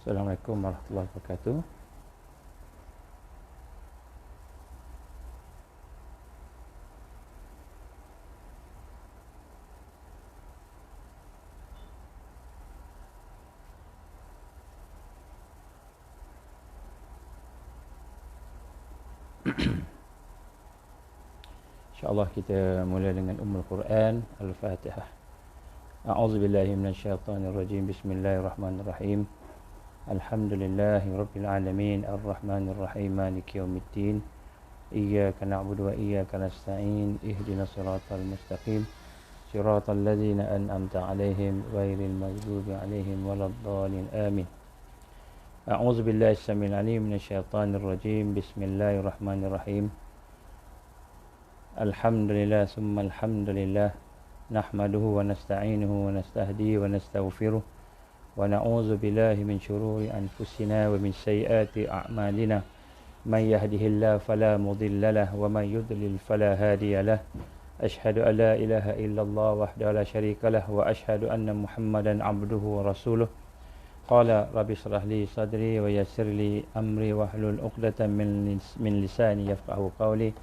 Assalamualaikum warahmatullahi wabarakatuh. InsyaAllah kita mula dengan Ummul Quran Al-Fatihah. A'udzubillahi minasyaitonirrajim. Bismillahirrahmanirrahim. Alhamdulillahi rabbil alamin, arrahmanir rahim, maliki yaumiddin. Iyyaka na'budu wa iyyaka nasta'in. Ihdinas siratal mustaqim. Siratal ladzina an'amta 'alaihim ghairil maghdubi 'alaihim waladdallin. Amin. A'udzubillahi samil 'alim minasyaitonirrajim. Bismillahirrahmanirrahim. Alhamdulillah summa alhamdulillah nahmaduhu wa nasta'inuhu wa nastahdihi wa nastaghfiruh wa na'udzu billahi min syururi anfusina wa min sayyiati a'malina may yahdihillahu fala mudilla lahu wa may yudlil fala hadiya lahu asyhadu an la ilaha illallah wahdahu la syarika lahu wa asyhadu anna muhammadan 'abduhu wa rasuluh qala rabbi shrah li sadri wa yassir li amri wahlul 'uqdatam min lisani yafqahu qawli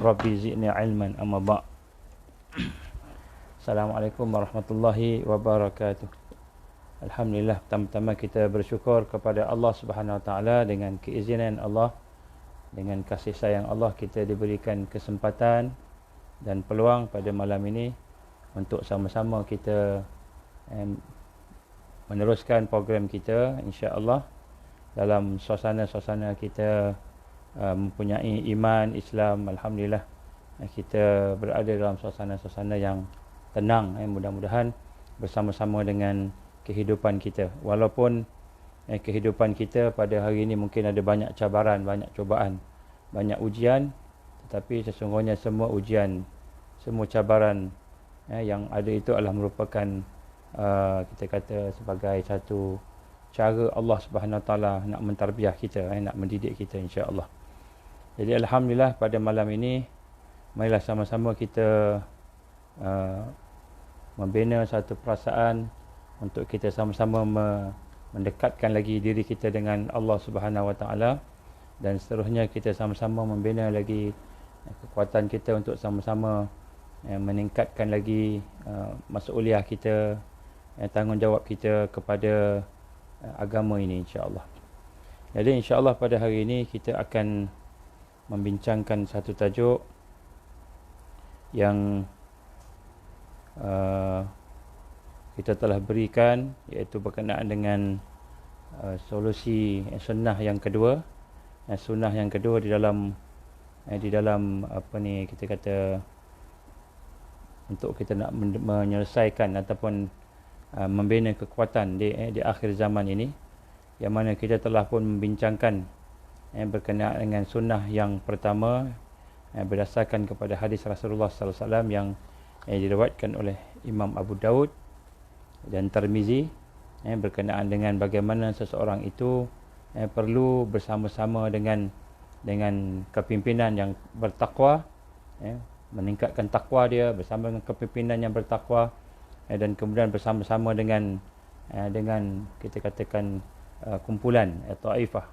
Rabbi zidni ilman amma ba'. Assalamualaikum warahmatullahi wabarakatuh. Alhamdulillah, pertama-tama kita bersyukur kepada Allah Subhanahu Wa Taala. Dengan keizinan Allah, dengan kasih sayang Allah, kita diberikan kesempatan dan peluang pada malam ini untuk sama-sama kita meneruskan program kita, insya-Allah, dalam suasana-suasana kita mempunyai iman Islam. Alhamdulillah, kita berada dalam suasana-suasana yang tenang. Mudah-mudahan bersama-sama dengan kehidupan kita, walaupun kehidupan kita pada hari ini mungkin ada banyak cabaran, banyak cubaan, banyak ujian, tetapi sesungguhnya semua ujian, semua cabaran yang ada itu adalah merupakan kita kata sebagai satu cara Allah Subhanahu Wa Taala nak mentarbiah kita, nak mendidik kita, insya-Allah. Jadi alhamdulillah, pada malam ini marilah sama-sama kita membina satu perasaan untuk kita sama-sama mendekatkan lagi diri kita dengan Allah Subhanahu Wa Taala, dan seterusnya kita sama-sama membina lagi kekuatan kita untuk sama-sama meningkatkan lagi mas'uliyah kita, tanggungjawab kita kepada agama ini, insya-Allah. Jadi insya-Allah pada hari ini kita akan membincangkan satu tajuk yang kita telah berikan, iaitu berkenaan dengan solusi sunnah yang kedua. Sunnah yang kedua di dalam apa ni, kita kata untuk kita nak menyelesaikan ataupun membina kekuatan di akhir zaman ini, yang mana kita telah pun membincangkan berkenaan dengan sunnah yang pertama berdasarkan kepada hadis Rasulullah sallallahu alaihi wasallam yang diriwayatkan oleh Imam Abu Daud dan Tirmizi, berkenaan dengan bagaimana seseorang itu perlu bersama-sama dengan kepimpinan yang bertakwa, meningkatkan takwa dia bersama dengan kepimpinan yang bertakwa, dan kemudian bersama-sama dengan kita katakan kumpulan taifah,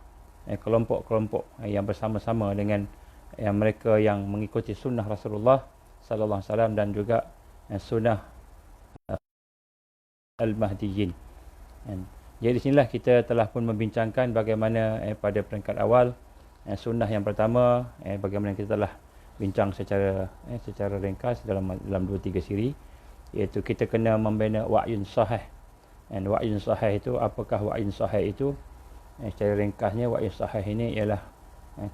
kelompok-kelompok yang bersama-sama dengan mereka yang mengikuti sunnah Rasulullah sallallahu alaihi wasallam dan juga sunnah al-Mahdiyyin. Jadi di sinilah kita telah pun membincangkan bagaimana pada peringkat awal sunnah yang pertama, bagaimana kita telah bincang secara ringkas dalam 2-3 siri, iaitu kita kena membina wa'yun sahih. Dan wa'yun sahih itu, apakah wa'yun sahih itu? Secara ringkasnya, wa'yun sahih ini ialah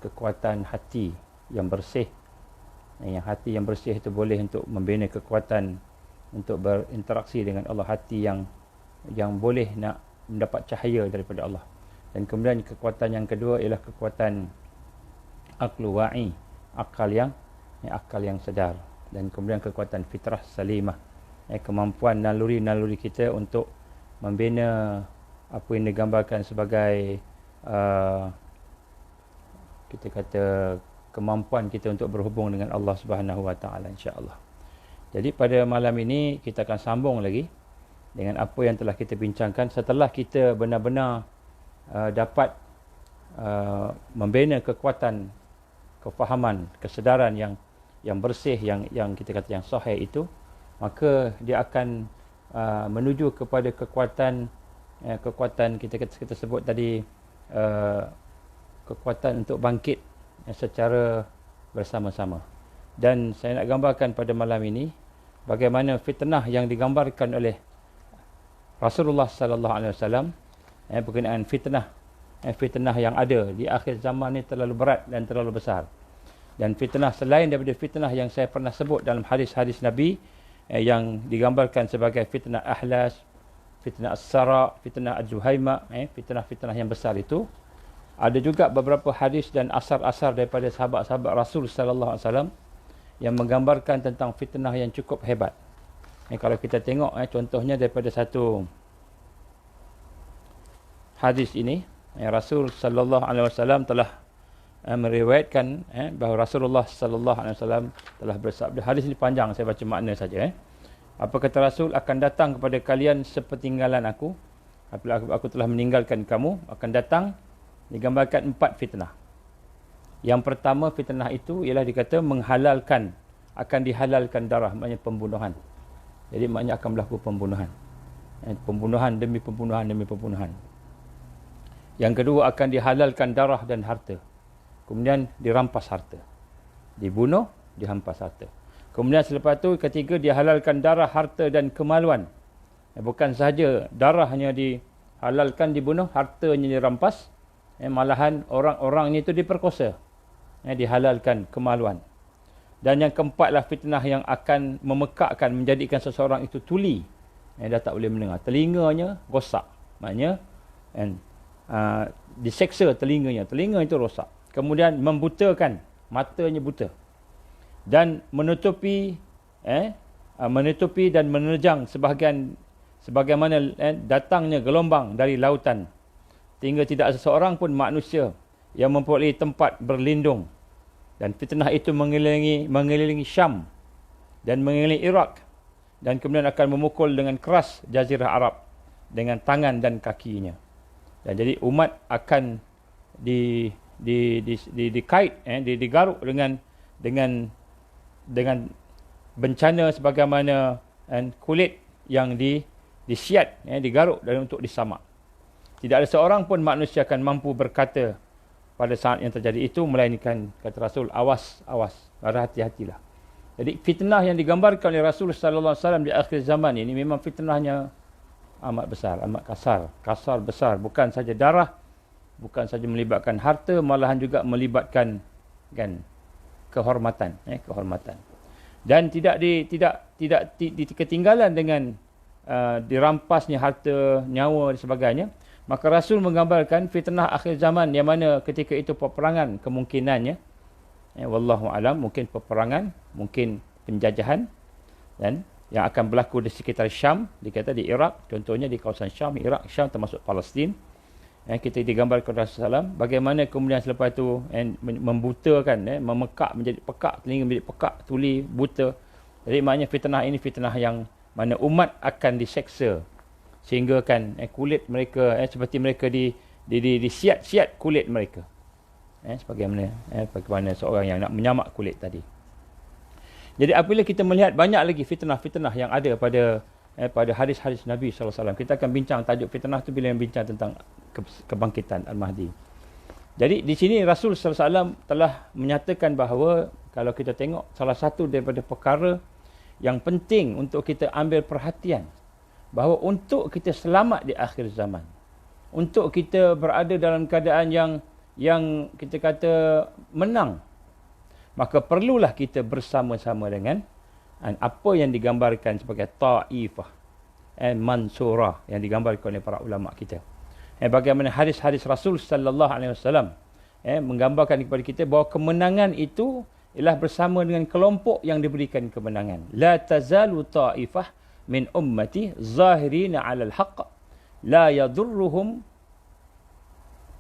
kekuatan hati yang bersih. Yang hati yang bersih itu boleh untuk membina kekuatan untuk berinteraksi dengan Allah, hati yang boleh nak mendapat cahaya daripada Allah. Dan kemudian kekuatan yang kedua ialah kekuatan aqlu wa'i, akal yang sedar. Dan kemudian kekuatan fitrah salimah, kemampuan naluri-naluri kita untuk membina apa yang digambarkan sebagai kita kata kemampuan kita untuk berhubung dengan Allah Subhanahu Wa Taala, insya-Allah. Jadi pada malam ini kita akan sambung lagi dengan apa yang telah kita bincangkan setelah kita benar-benar dapat membina kekuatan, kefahaman, kesedaran yang bersih, yang kita kata yang sahih itu, maka dia akan menuju kepada kekuatan kita sebut tadi, kekuatan untuk bangkit secara bersama-sama. Dan saya nak gambarkan pada malam ini bagaimana fitnah yang digambarkan oleh Rasulullah sallallahu alaihi wasallam berkenaan fitnah yang ada di akhir zaman ni terlalu berat dan terlalu besar. Dan fitnah selain daripada fitnah yang saya pernah sebut dalam hadis-hadis Nabi yang digambarkan sebagai fitnah ahlas, fitnah as-sara, fitnah az-zuhaima, fitnah-fitnah yang besar itu, ada juga beberapa hadis dan asar-asar daripada sahabat-sahabat Rasul sallallahu alaihi wasallam yang menggambarkan tentang fitnah yang cukup hebat. Kalau kita tengok contohnya daripada satu hadis ini, Rasul sallallahu alaihi wasallam telah meriwayatkan bahawa Rasulullah sallallahu alaihi wasallam telah bersabda. Hadis ini panjang, saya baca makna saja. Apa kata Rasul? Akan datang kepada kalian sepertinggalan aku, apabila aku telah meninggalkan kamu, akan datang, digambarkan 4 fitnah. Yang pertama fitnah itu ialah dikata menghalalkan, akan dihalalkan darah, maknanya pembunuhan. Jadi maknanya akan berlaku pembunuhan. Pembunuhan demi pembunuhan demi pembunuhan. Yang kedua akan dihalalkan darah dan harta. Kemudian dirampas harta. Dibunuh, dihampas harta. Kemudian selepas itu ketiga dihalalkan darah, harta dan kemaluan. Bukan sahaja darahnya dihalalkan, dibunuh, hartanya dirampas. Malahan orang-orang itu diperkosa. Dihalalkan kemaluan. Dan yang keempatlah fitnah yang akan memekakkan, menjadikan seseorang itu tuli. Dah tak boleh mendengar. Telinganya rosak. Maknanya diseksa telinganya. Telinga itu rosak. Kemudian membutakan. Matanya buta. Dan menutupi dan menerjang sebagaimana datangnya gelombang dari lautan. Sehingga tidak seseorang pun manusia yang mempunyai tempat berlindung. Dan fitnah itu mengelilingi Syam dan mengelilingi Iraq, dan kemudian akan memukul dengan keras Jazirah Arab dengan tangan dan kakinya. Dan jadi umat akan dikait, digaruk dengan bencana sebagaimana kulit yang disiat, digaruk dan untuk disamak. Tidak ada seorang pun manusia akan mampu berkata pada saat yang terjadi itu, melainkan kata Rasul, awas, hati-hatilah. Jadi fitnah yang digambarkan oleh Rasul sallallahu alaihi wasallam di akhir zaman ini memang fitnahnya amat besar, amat kasar besar. Bukan saja darah, bukan saja melibatkan harta, malahan juga melibatkan kehormatan. Dan tidak ketinggalan dengan dirampasnya harta, nyawa dan sebagainya. Maka Rasul menggambarkan fitnah akhir zaman yang mana ketika itu peperangan kemungkinannya, wallahu alam, mungkin peperangan, mungkin penjajahan, dan yang akan berlaku di sekitar Syam, dikata di Iraq, contohnya di kawasan Syam, Iraq, Syam termasuk Palestin. Kita digambarkan Rasulullah SAW bagaimana kemudian selepas itu membutakan, memekak, menjadi pekak, telinga menjadi pekak, tuli, buta. Jadi maknanya fitnah ini fitnah yang mana umat akan diseksa. Sehingga kulit mereka seperti mereka disiat-siat kulit mereka. Bagaimana seorang yang nak menyamak kulit tadi. Jadi apabila kita melihat banyak lagi fitnah-fitnah yang ada pada hadis-hadis Nabi SAW. Kita akan bincang tajuk fitnah tu bila bincang tentang kebangkitan Al-Mahdi. Jadi di sini Rasul SAW telah menyatakan bahawa kalau kita tengok salah satu daripada perkara yang penting untuk kita ambil perhatian, bahawa untuk kita selamat di akhir zaman, untuk kita berada dalam keadaan yang kita kata menang, maka perlulah kita bersama-sama dengan apa yang digambarkan sebagai ta'ifah mansurah yang digambarkan oleh para ulama kita. Bagaimana hadis-hadis Rasul sallallahu alaihi wasallam menggambarkan kepada kita bahawa kemenangan itu ialah bersama dengan kelompok yang diberikan kemenangan. La tazalu ta'ifah min ummati zahirina 'alal haqq la yadurruhum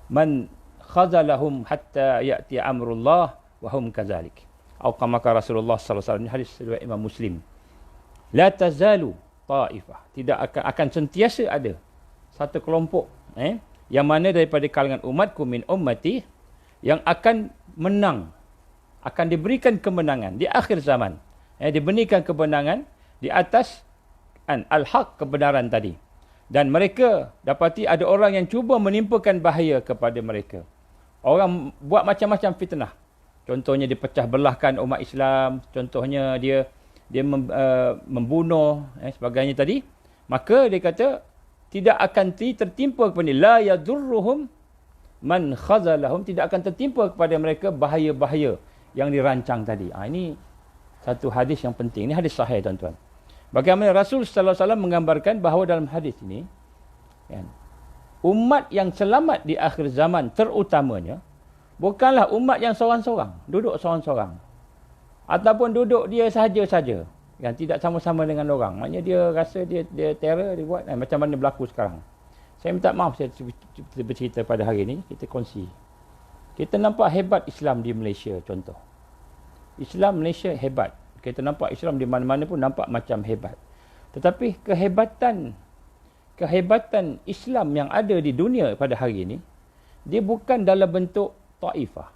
man khazalahum hatta ya'ti amrullah wa hum kadzalik. Atau kama Rasulullah sallallahu alaihi wasallam, hadis riwayat Imam Muslim. La tazalu ta'ifah, tidak akan sentiasa ada satu kelompok yang mana daripada kalangan umatku min ummati yang akan menang, akan diberikan kemenangan di akhir zaman. Diberikan kemenangan di atas al-haq, kebenaran tadi. Dan mereka dapati ada orang yang cuba menimpakan bahaya kepada mereka. Orang buat macam-macam fitnah. Contohnya dia pecah belahkan umat Islam, contohnya dia membunuh sebagainya tadi. Maka dia kata tidak akan tertimpa kepada la yadurruhum man khazalahum, tidak akan tertimpa kepada mereka bahaya-bahaya yang dirancang tadi. Ini satu hadis yang penting. Ini hadis sahih tuan-tuan. Bagaimana Rasul sallallahu alaihi wasallam menggambarkan bahawa dalam hadis ini umat yang selamat di akhir zaman terutamanya bukanlah umat yang seorang-seorang, duduk seorang-seorang. Ataupun duduk dia sahaja-saja, yang tidak sama-sama dengan orang. Maknanya dia rasa dia terror, dia buat macam mana berlaku sekarang. Saya minta maaf saya bercerita pada hari ini, kita kongsi. Kita nampak hebat Islam di Malaysia contoh. Islam Malaysia hebat. Kita nampak Islam di mana-mana pun nampak macam hebat. Tetapi kehebatan Islam yang ada di dunia pada hari ini, dia bukan dalam bentuk taifah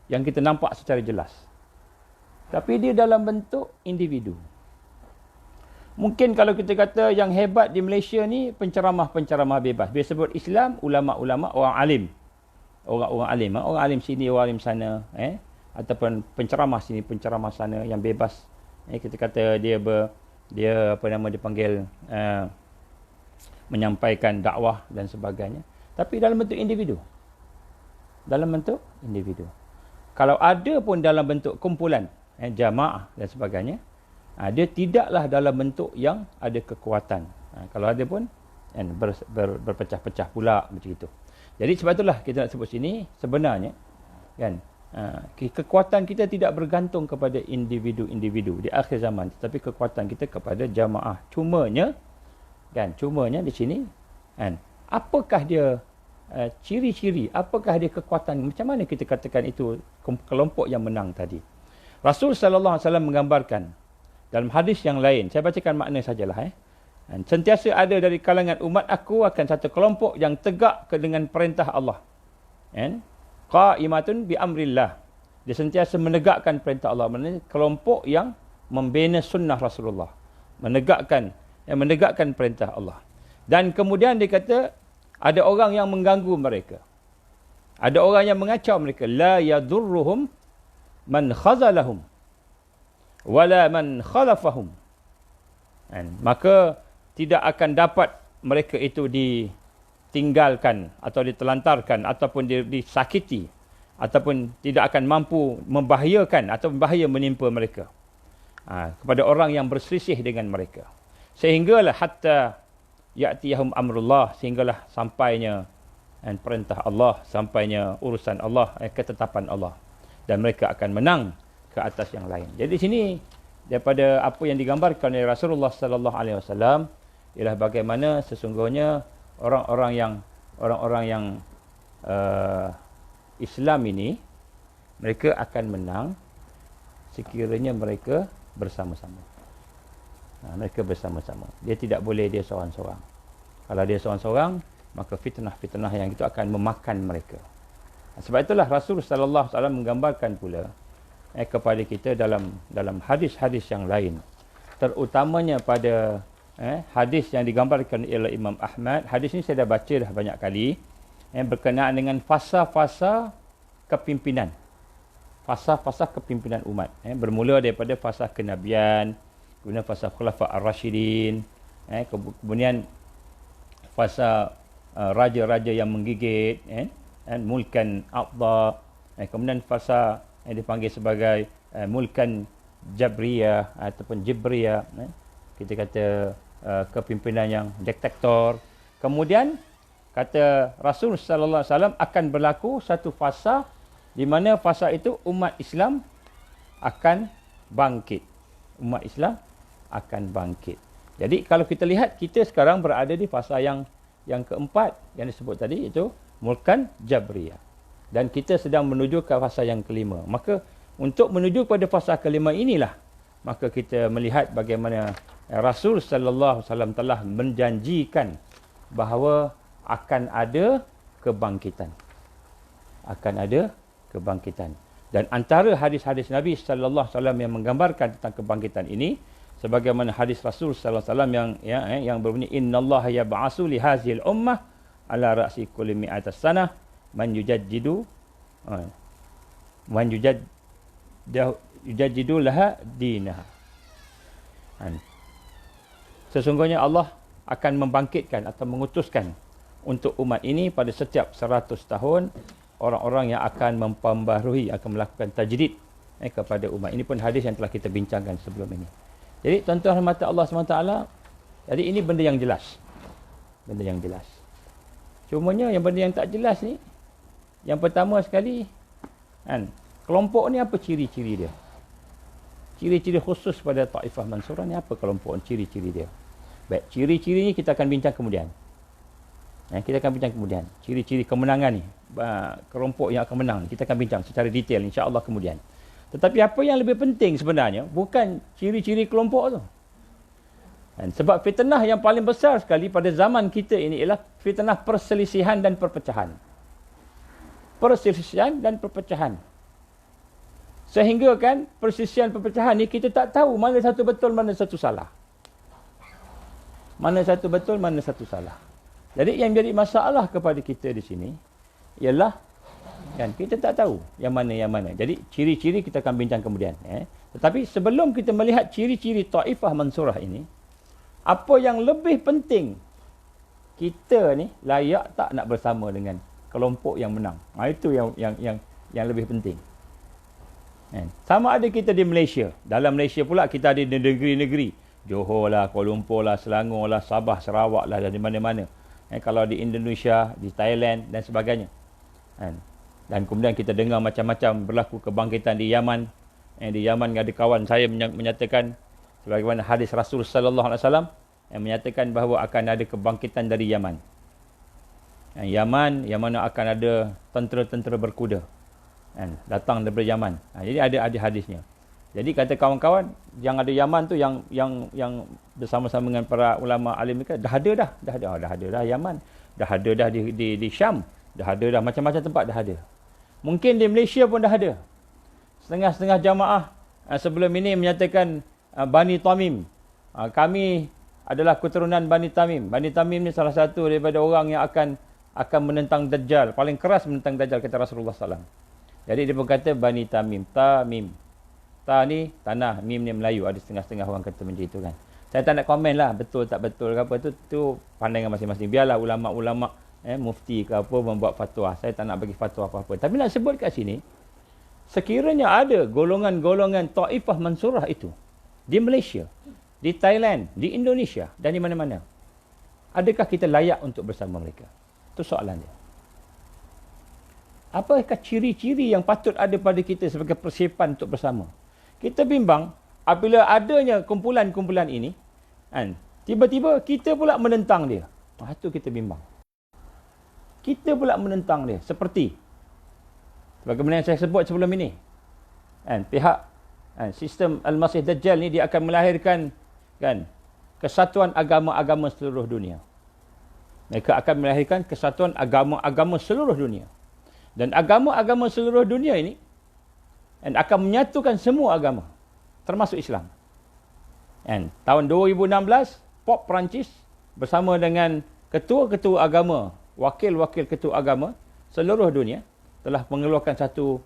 yang kita nampak secara jelas. Tapi dia dalam bentuk individu. Mungkin kalau kita kata yang hebat di Malaysia ni penceramah-penceramah bebas. Bila sebut Islam, ulama-ulama, orang alim. Orang-orang alim. Orang alim sini, orang alim sana. Ataupun penceramah sini, penceramah sana yang bebas. Kita kata dia dipanggil menyampaikan dakwah dan sebagainya. Tapi dalam bentuk individu. Dalam bentuk individu. Kalau ada pun dalam bentuk kumpulan, jamaah dan sebagainya, dia tidaklah dalam bentuk yang ada kekuatan. Kalau ada pun berpecah-pecah pula macam itu. Jadi sebab itulah kita nak sebut sini sebenarnya kekuatan kita tidak bergantung kepada individu-individu di akhir zaman, tetapi kekuatan kita kepada jamaah. Cumanya di sini apakah dia ciri-ciri, apakah dia kekuatan, macam mana kita katakan itu kelompok yang menang tadi. Rasul sallallahu alaihi wasallam menggambarkan dalam hadis yang lain, saya bacakan makna sajalah. Sentiasa ada dari kalangan umat aku akan satu kelompok yang tegak dengan perintah Allah. Qa'imatun bi amrillah. Dia sentiasa menegakkan perintah Allah. Maksudnya kelompok yang membina sunnah Rasulullah. Menegakkan perintah Allah. Dan kemudian dia kata ada orang yang mengganggu mereka. Ada orang yang mengacau mereka. La yadurruhum man khazalahum wala man khalafahum. Maka tidak akan dapat mereka itu ditinggalkan atau ditelantarkan ataupun disakiti ataupun tidak akan mampu membahayakan atau bahaya menimpa mereka kepada orang yang berselisih dengan mereka. Sehinggalah hatta ya'tiyahum amrullah, sehinggalah sampainya perintah Allah, sampainya urusan Allah, ketetapan Allah, dan mereka akan menang ke atas yang lain. Jadi sini daripada apa yang digambarkan oleh Rasulullah sallallahu alaihi wasallam ialah bagaimana sesungguhnya orang-orang yang Islam ini mereka akan menang sekiranya mereka bersama-sama. Mereka bersama-sama. Dia tidak boleh dia seorang-seorang. Kalau dia seorang-seorang, maka fitnah-fitnah yang itu akan memakan mereka. Sebab itulah Rasul sallallahu alaihi wasallam menggambarkan pula kepada kita dalam hadis-hadis yang lain, terutamanya pada hadis yang digambarkan oleh Imam Ahmad. Hadis ini saya dah baca dah banyak kali, berkenaan dengan fasa-fasa kepimpinan. Fasa-fasa kepimpinan umat. Bermula daripada fasa kenabian, kemudian fasa khulafa ar-rasyidin, kemudian fasa raja-raja yang menggigit, mulkan aqda, kemudian fasa yang dipanggil sebagai mulkan jabriyah ataupun jibriyah, kita kata kepimpinan yang diktator. Kemudian kata Rasul sallallahu alaihi wasallam akan berlaku satu fasa di mana fasa itu umat Islam akan bangkit. Umat Islam akan bangkit. Jadi kalau kita lihat, kita sekarang berada di fasa yang keempat yang disebut tadi, itu mulkan jabriyah. Dan kita sedang menuju ke fasa yang kelima. Maka untuk menuju kepada fasa kelima inilah, maka kita melihat bagaimana Rasul sallallahu alaihi wasallam telah menjanjikan bahawa akan ada kebangkitan. Akan ada kebangkitan. Dan antara hadis-hadis Nabi sallallahu alaihi wasallam yang menggambarkan tentang kebangkitan ini, sebagaimana hadis Rasul sallallahu alaihi wasallam yang berbunyi, innallaha yab'atsu li hadzil ummah ala ra'si kulli mi'atas sanah man yujaddidu laha dinaha. Sesungguhnya Allah akan membangkitkan atau mengutuskan untuk umat ini pada setiap 100 tahun orang-orang yang akan memperbaharui, akan melakukan tajdid kepada umat. Ini pun hadis yang telah kita bincangkan sebelum ini. Jadi tuan-tuan rahmat Allah SWT, jadi ini benda yang jelas. Benda yang jelas. Cumanya yang benda yang tak jelas ni, yang pertama sekali, kelompok ni apa ciri-ciri dia? Ciri-ciri khusus pada Taifah Mansurah ni apa kelompok ni, ciri-ciri dia? Baik, ciri-ciri ni kita akan bincang kemudian. Kita akan bincang kemudian. Ciri-ciri kemenangan ni, kelompok yang akan menang ni, kita akan bincang secara detail insya-Allah kemudian. Tetapi apa yang lebih penting sebenarnya bukan ciri-ciri kelompok tu. Sebab fitnah yang paling besar sekali pada zaman kita ini ialah fitnah perselisihan dan perpecahan. Perselisihan dan perpecahan. Sehingga kan perselisihan perpecahan ni kita tak tahu mana satu betul, mana satu salah. Mana satu betul, mana satu salah. Jadi yang jadi masalah kepada kita di sini ialah kita tak tahu yang mana. Jadi ciri-ciri kita akan bincang kemudian. Tetapi sebelum kita melihat ciri-ciri Taifah Mansurah ini, apa yang lebih penting, kita ni layak tak nak bersama dengan kelompok yang menang. Itu yang lebih penting. Sama ada kita di Malaysia. Dalam Malaysia pula kita ada di negeri-negeri. Johor lah, Kuala Lumpur lah, Selangor lah, Sabah, Sarawak lah, dan di mana-mana. Kalau di Indonesia, di Thailand dan sebagainya. Dan kemudian kita dengar macam-macam berlaku kebangkitan di Yaman. Di Yaman ada kawan saya menyatakan, sebagaimana hadis Rasul sallallahu alaihi wasallam yang menyatakan bahawa akan ada kebangkitan dari Yaman. Yaman yang mana akan ada tentera-tentera berkuda datang daripada Yaman. Jadi ada hadisnya. Jadi kata kawan-kawan yang ada Yaman tu yang bersama-sama dengan para ulama alim mereka dah ada dah Yaman, dah ada dah di Syam, dah ada dah macam-macam tempat dah ada. Mungkin di Malaysia pun dah ada. Setengah-setengah jamaah sebelum ini menyatakan Bani Tamim. Kami adalah keturunan Bani Tamim. Bani Tamim ni salah satu daripada orang yang akan menentang Dajjal. Paling keras menentang Dajjal, kata Rasulullah SAW. Jadi dia pun kata Bani Tamim. Tamim. Ta ni tanah, mim ni Melayu. Ada setengah-setengah orang kata macam itu kan. Saya tak nak komen lah betul tak betul ke apa tu pandangan masing-masing. Biarlah ulama-ulama mufti ke apa membuat fatwa. Saya tak nak bagi fatwa apa-apa. Tapi nak sebut kat sini, sekiranya ada golongan-golongan Taifah Mansurah itu di Malaysia, di Thailand, di Indonesia dan di mana-mana, adakah kita layak untuk bersama mereka? Itu soalan dia. Apakah ciri-ciri yang patut ada pada kita sebagai persiapan untuk bersama? Kita bimbang apabila adanya kumpulan-kumpulan ini, tiba-tiba kita pula menentang dia. Itu kita bimbang. Kita pula menentang dia. Seperti bagaimana yang saya sebut sebelum ini. Pihak sistem Al-Masih Dajjal ni dia akan melahirkan kesatuan agama-agama seluruh dunia. Mereka akan melahirkan kesatuan agama-agama seluruh dunia. Dan agama-agama seluruh dunia ini akan menyatukan semua agama, termasuk Islam. Tahun 2016, Pop Perancis bersama dengan ketua-ketua agama, wakil-wakil ketua agama seluruh dunia telah mengeluarkan satu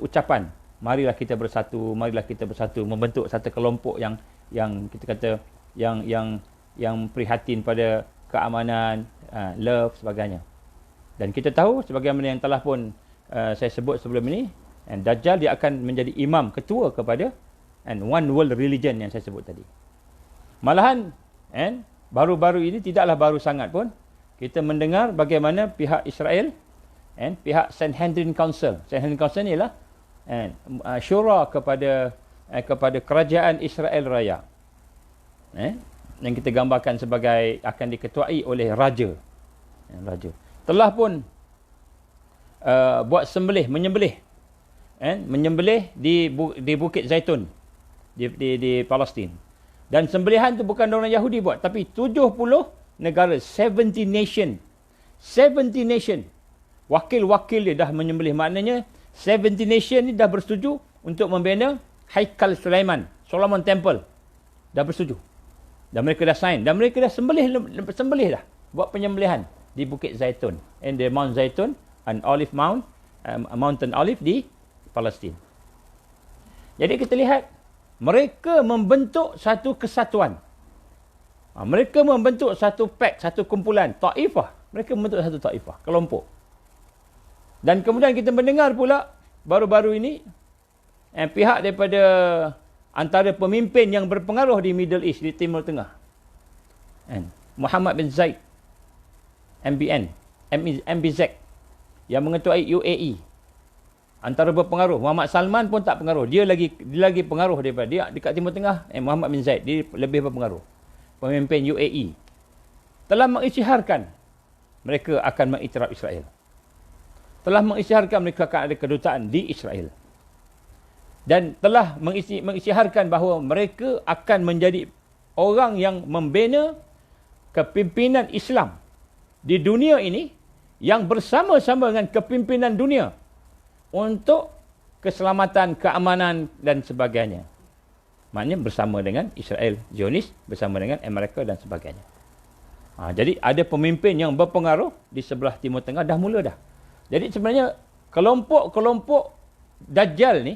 ucapan. Marilah kita bersatu, membentuk satu kelompok yang kita kata yang prihatin pada keamanan, love sebagainya. Dan kita tahu sebagaimana yang telah pun saya sebut sebelum ini, Dajjal dia akan menjadi imam ketua kepada one world religion yang saya sebut tadi. Malahan baru-baru ini tidaklah baru sangat pun kita mendengar bagaimana pihak Israel pihak Sanhedrin Council. Sanhedrin Council ni ialah syura kepada kerajaan Israel Raya. Yang kita gambarkan sebagai akan diketuai oleh raja. Telah pun buat menyembelih di Bukit Zaitun di Palestin. Dan sembelihan tu bukan orang Yahudi buat, tapi 70 negara, 70 nation wakil-wakil dia dah menyembelih. Maknanya 70 nation ni dah bersetuju untuk membina Haikal Sulaiman, Solomon Temple. Dah bersetuju. Dan mereka dah sign. Dan mereka dah sembelih dah. Buat penyembelihan di Bukit Zaitun. And the Mount Zaitun, an olive mount, mountain olive di Palestin. Jadi kita lihat, mereka membentuk satu kesatuan. Mereka membentuk satu pact, satu kumpulan. Taifah. Mereka membentuk satu taifah, kelompok. Dan kemudian kita mendengar pula, baru-baru ini, pihak daripada antara pemimpin yang berpengaruh di Middle East, di Timur Tengah. Muhammad bin Zaid, MBZ, yang mengetuai UAE. Antara berpengaruh. Muhammad Salman pun tak pengaruh. Dia lagi pengaruh daripada dia dekat Timur Tengah. Muhammad bin Zaid, dia lebih berpengaruh. Pemimpin UAE. Telah mengisytiharkan mereka akan mengiktiraf Israel. Telah mengisytiharkan mereka akan ada kedutaan di Israel. Dan telah mengisytiharkan bahawa mereka akan menjadi orang yang membina kepimpinan Islam di dunia ini yang bersama-sama dengan kepimpinan dunia untuk keselamatan, keamanan dan sebagainya. Maknanya bersama dengan Israel, Zionis, bersama dengan Amerika dan sebagainya. Jadi ada pemimpin yang berpengaruh di sebelah Timur Tengah dah mula dah. Jadi sebenarnya kelompok-kelompok Dajjal ni,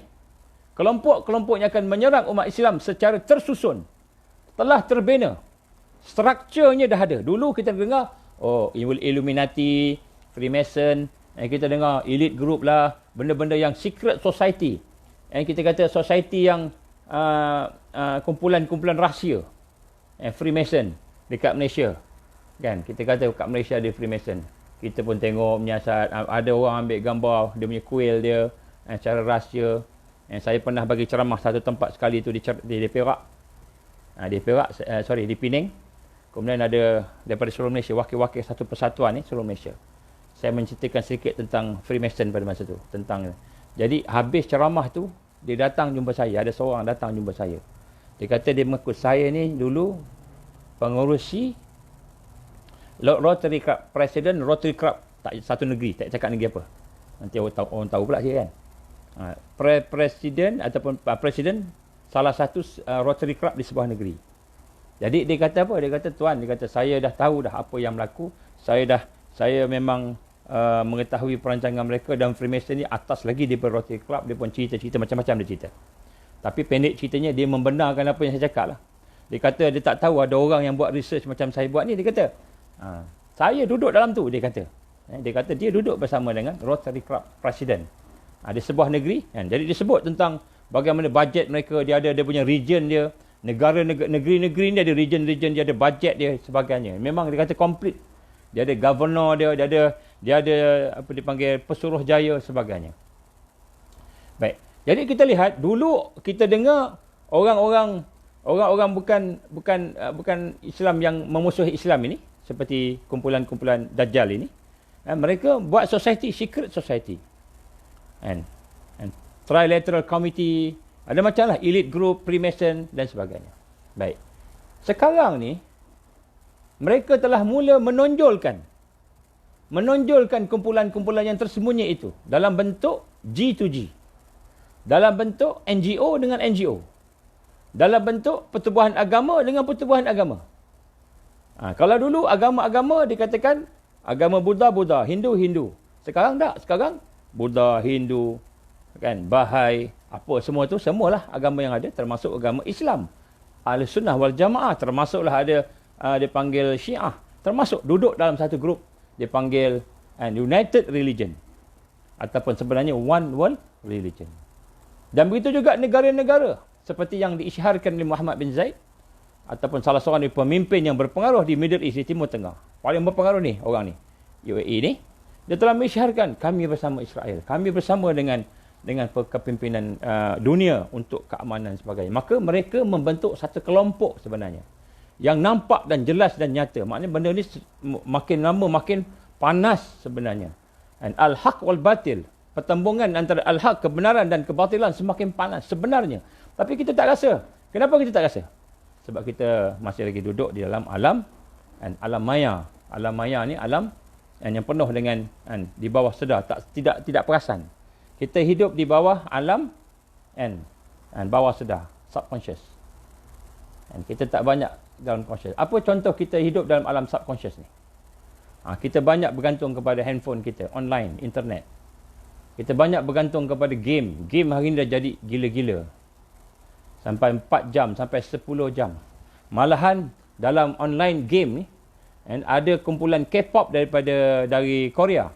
kelompok-kelompok yang akan menyerang umat Islam secara tersusun, telah terbina. Strukturnya dah ada. Dulu kita dengar, Illuminati, Freemason, kita dengar elite group lah, benda-benda yang secret society. Kita kata society yang kumpulan-kumpulan rahsia. Freemason dekat Malaysia. Kan, kita kata kat Malaysia ada Freemason. Kita pun tengok menyiasat, ada orang ambil gambar dia punya kuil dia secara rahsia. Saya pernah bagi ceramah satu tempat sekali tu di Perak. Di Penang. Kemudian ada daripada seluruh Malaysia, wakil-wakil satu persatuan ni seluruh Malaysia. Saya menceritakan sedikit tentang Freemason pada masa tu. Jadi habis ceramah tu, dia datang jumpa saya. Ada seorang datang jumpa saya. Dia kata dia mengaku, saya ni dulu pengurusi Rotary Club, Presiden Rotary Club satu negeri, tak cakap negeri apa. Nanti orang tahu pula saya kan. Presiden ataupun Presiden salah satu Rotary Club di sebuah negeri. Jadi dia kata apa? Dia kata, tuan, dia kata saya dah tahu dah apa yang berlaku. Saya memang mengetahui perancangan mereka, dan Freemason ni atas lagi daripada Rotary Club. Dia pun cerita macam-macam dia cerita. Tapi pendek ceritanya dia membenarkan apa yang saya cakap lah. Dia kata dia tak tahu ada orang yang buat research macam saya buat ni. Dia kata, saya duduk dalam tu, dia kata. Dia kata dia duduk bersama dengan Rotary Club Presiden. Di sebuah negeri. Jadi dia sebut tentang bagaimana bajet mereka, dia ada dia punya region dia. Negeri-negeri ni ada region-region, dia ada bajet dia sebagainya. Memang dia kata komplit. Dia ada governor dia ada apa dipanggil pesuruh jaya sebagainya. Baik. Jadi kita lihat dulu kita dengar orang-orang bukan Islam yang memusuhi Islam ini, seperti kumpulan-kumpulan Dajjal ini. Mereka buat society, secret society. And trilateral committee, ada macam lah, elite group, Freemason dan sebagainya. Baik. Sekarang ni, mereka telah mula menonjolkan kumpulan-kumpulan yang tersembunyi itu dalam bentuk G2G. Dalam bentuk NGO dengan NGO. Dalam bentuk pertubuhan agama dengan pertubuhan agama. Kalau dulu agama-agama dikatakan agama Buddha, Hindu. Sekarang tak. Sekarang Buddha, Hindu, kan, Bahai, apa semua tu, semualah agama yang ada, termasuk agama Islam. Ahlussunnah wal Jamaah, termasuklah ada dipanggil Syiah, termasuk duduk dalam satu grup, dipanggil United Religion, ataupun sebenarnya One World Religion. Dan begitu juga negara-negara seperti yang diisytiharkan oleh Muhammad bin Zaid, ataupun salah seorang dari pemimpin yang berpengaruh di Middle East, di Timur Tengah. Paling berpengaruh ni orang ni, UAE ni, dia telah mengisytiharkan kami bersama Israel, kami bersama dengan kepimpinan dunia untuk keamanan dan sebagainya. Maka mereka membentuk satu kelompok sebenarnya yang nampak dan jelas dan nyata. Maknanya benda ni makin lama makin panas sebenarnya. And al-haq wal batil, pertembungan antara al-haq, kebenaran, dan kebatilan semakin panas sebenarnya. Tapi kita tak rasa. Kenapa kita tak rasa? Sebab kita masih lagi duduk di dalam alam maya. Alam maya ni alam yang penuh dengan di bawah sedar, tidak perasan. Kita hidup di bawah alam bawah sedar, subconscious. Kita tak banyak dalam conscious. Apa contoh kita hidup dalam alam subconscious ni? Kita banyak bergantung kepada handphone kita, online, internet. Kita banyak bergantung kepada game. Game hari ni dah jadi gila-gila. Sampai 4 jam, sampai 10 jam. Malahan dalam online game ni, ada kumpulan K-pop dari Korea.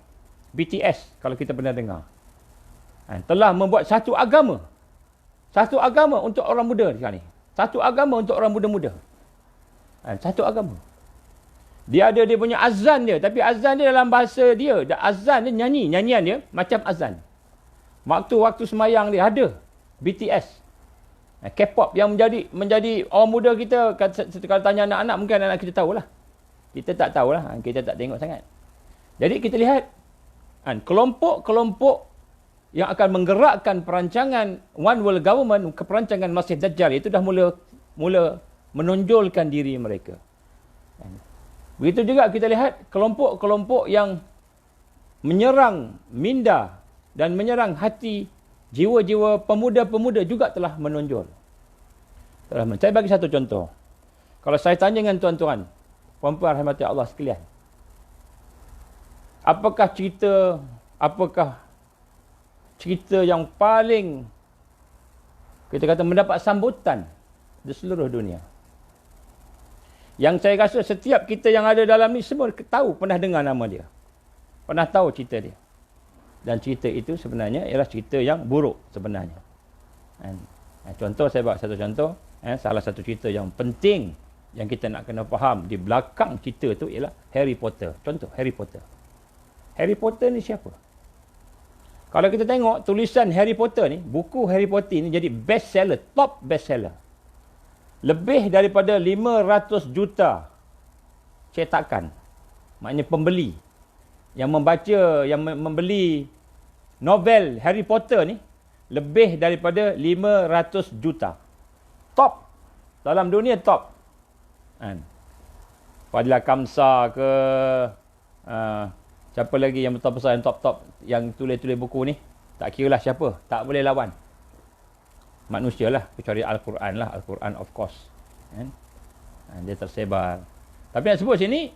BTS, kalau kita pernah dengar. Telah membuat satu agama. Satu agama untuk orang muda sekarang ni. Satu agama untuk orang muda-muda. Satu agama. Dia ada dia punya azan dia. Tapi azan dia dalam bahasa dia. Azan dia nyanyian dia macam azan. Waktu-waktu semayang dia ada. BTS. K-pop yang menjadi orang muda kita. Kalau tanya anak-anak, mungkin anak kita tahulah. Kita tak tahulah. Kita tak tengok sangat. Jadi kita lihat. Kelompok-kelompok yang akan menggerakkan perancangan One World Government ke perancangan Masih Dajjal itu dah mula menonjolkan diri mereka. Begitu juga kita lihat kelompok-kelompok yang menyerang minda dan menyerang hati jiwa-jiwa pemuda-pemuda juga telah menonjol. Saya bagi satu contoh. Kalau saya tanya dengan tuan-tuan, puan-puan rahmati Allah sekalian, apakah cerita yang paling kita kata mendapat sambutan di seluruh dunia? Yang saya rasa setiap kita yang ada dalam ni semua tahu, pernah dengar nama dia. Pernah tahu cerita dia. Dan cerita itu sebenarnya ialah cerita yang buruk sebenarnya. Contoh, saya buat satu contoh. Salah satu cerita yang penting yang kita nak kena faham di belakang cerita itu ialah Harry Potter. Contoh, Harry Potter. Harry Potter ni siapa? Kalau kita tengok tulisan Harry Potter ni, buku Harry Potter ni jadi bestseller, top bestseller. Lebih daripada 500 juta cetakan. Maknanya pembeli yang membaca, yang membeli novel Harry Potter ni lebih daripada 500 juta. Top. Dalam dunia top. Fadila Kamsa ke siapa lagi yang besar-besar yang top-top yang tulis-tulis buku ni, tak kira lah siapa, tak boleh lawan. Manusia lah, kecuali Al-Quran lah. Al-Quran of course. Dia tersebar. Tapi yang sebut sini,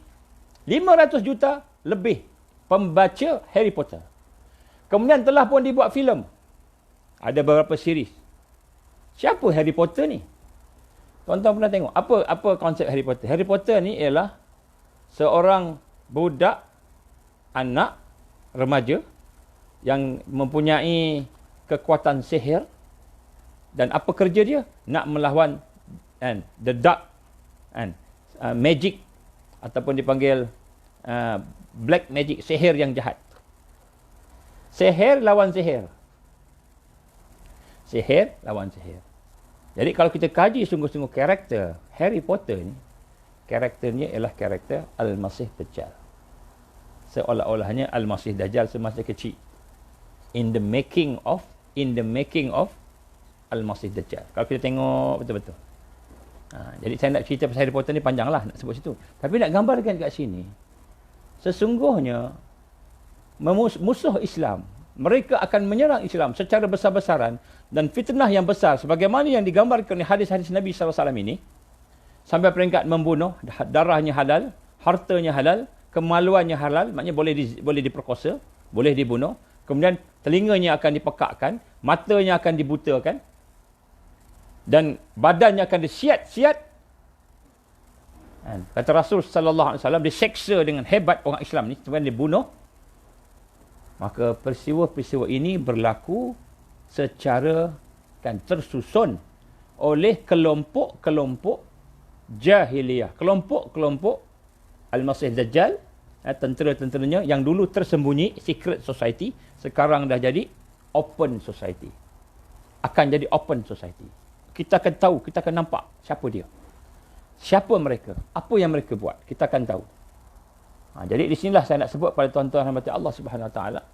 500 juta lebih pembaca Harry Potter. Kemudian telah pun dibuat filem. Ada beberapa series. Siapa Harry Potter ni? Tuan-tuan pernah tengok? Apa konsep Harry Potter? Harry Potter ni ialah seorang budak, anak, remaja yang mempunyai kekuatan sihir. Dan apa kerja dia? Nak melawan the dark magic, ataupun dipanggil black magic, sihir yang jahat. Sihir lawan sihir. Sihir lawan sihir. Jadi kalau kita kaji sungguh-sungguh karakter Harry Potter ni, karakternya ialah karakter Al-Masih Dajjal. Seolah-olahnya Al-Masih Dajjal semasa kecil. In the making of Al-Masih Dajjal. Kalau kita tengok betul-betul. Jadi saya nak cerita pasal Harry Potter ni panjang lah nak sebut situ. Tapi nak gambarkan kat sini, sesungguhnya musuh Islam, mereka akan menyerang Islam secara besar-besaran, dan fitnah yang besar sebagaimana yang digambarkan oleh hadis-hadis Nabi SAW ini, sampai peringkat membunuh, darahnya halal, hartanya halal, kemaluannya halal, maknanya boleh diperkosa, boleh dibunuh, kemudian telinganya akan dipekakkan, matanya akan dibutakan, dan badannya akan disiat-siat. Kata Rasul sallallahu alaihi wasallam, diseksa dengan hebat orang Islam ni, kemudian dibunuh. Maka peristiwa-peristiwa ini berlaku secara tersusun oleh kelompok-kelompok jahiliyah, kelompok-kelompok Al-Masih Dajjal, tentera-tenteranya yang dulu tersembunyi, secret society, sekarang dah jadi open society. Akan jadi open society. Kita akan tahu, kita akan nampak siapa dia. Siapa mereka, apa yang mereka buat, kita akan tahu. Jadi di sinilah saya nak sebut pada tuan-tuan rahmati Allah Subhanahu Wa Taala,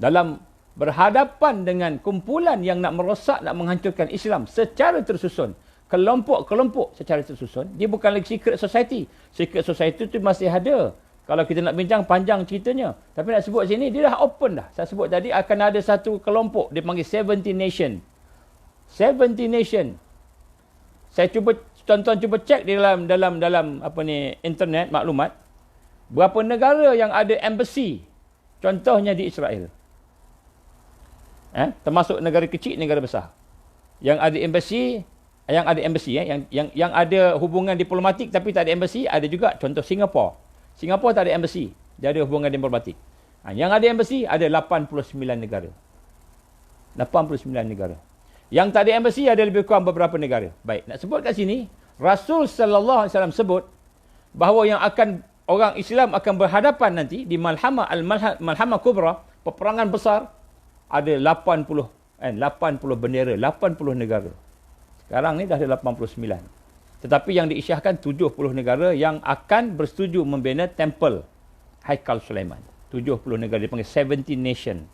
dalam berhadapan dengan kumpulan yang nak merosak, nak menghancurkan Islam secara tersusun, kelompok-kelompok secara tersusun, dia bukan lagi secret society. Secret society itu masih ada Kalau kita nak bincang panjang ceritanya. Tapi nak sebut sini, dia dah open dah. Saya sebut tadi akan ada satu kelompok. Dia panggil 70 nation. 70 nation. Saya cuba, tuan-tuan cuba cek di dalam apa ni, internet, maklumat. Berapa negara yang ada embassy. Contohnya di Israel. Termasuk negara kecil, negara besar. Yang ada embassy, yang ada hubungan diplomatik tapi tak ada embassy, ada juga contoh Singapura. Singapura tak ada embassy, dia ada hubungan diplomatik. Yang ada embassy ada 89 negara. 89 negara. Yang tak ada embassy ada lebih kurang beberapa negara. Baik, nak sebut kat sini, Rasul sallallahu alaihi wasallam sebut bahawa yang akan orang Islam akan berhadapan nanti di Malhamah Kubra, peperangan besar, ada 80 bendera, 80 negara. Sekarang ni dah ada 89. Tetapi yang diisyahkan 70 negara yang akan bersetuju membina tempel Haikal Sulaiman. 70 negara, dipanggil 70 nation.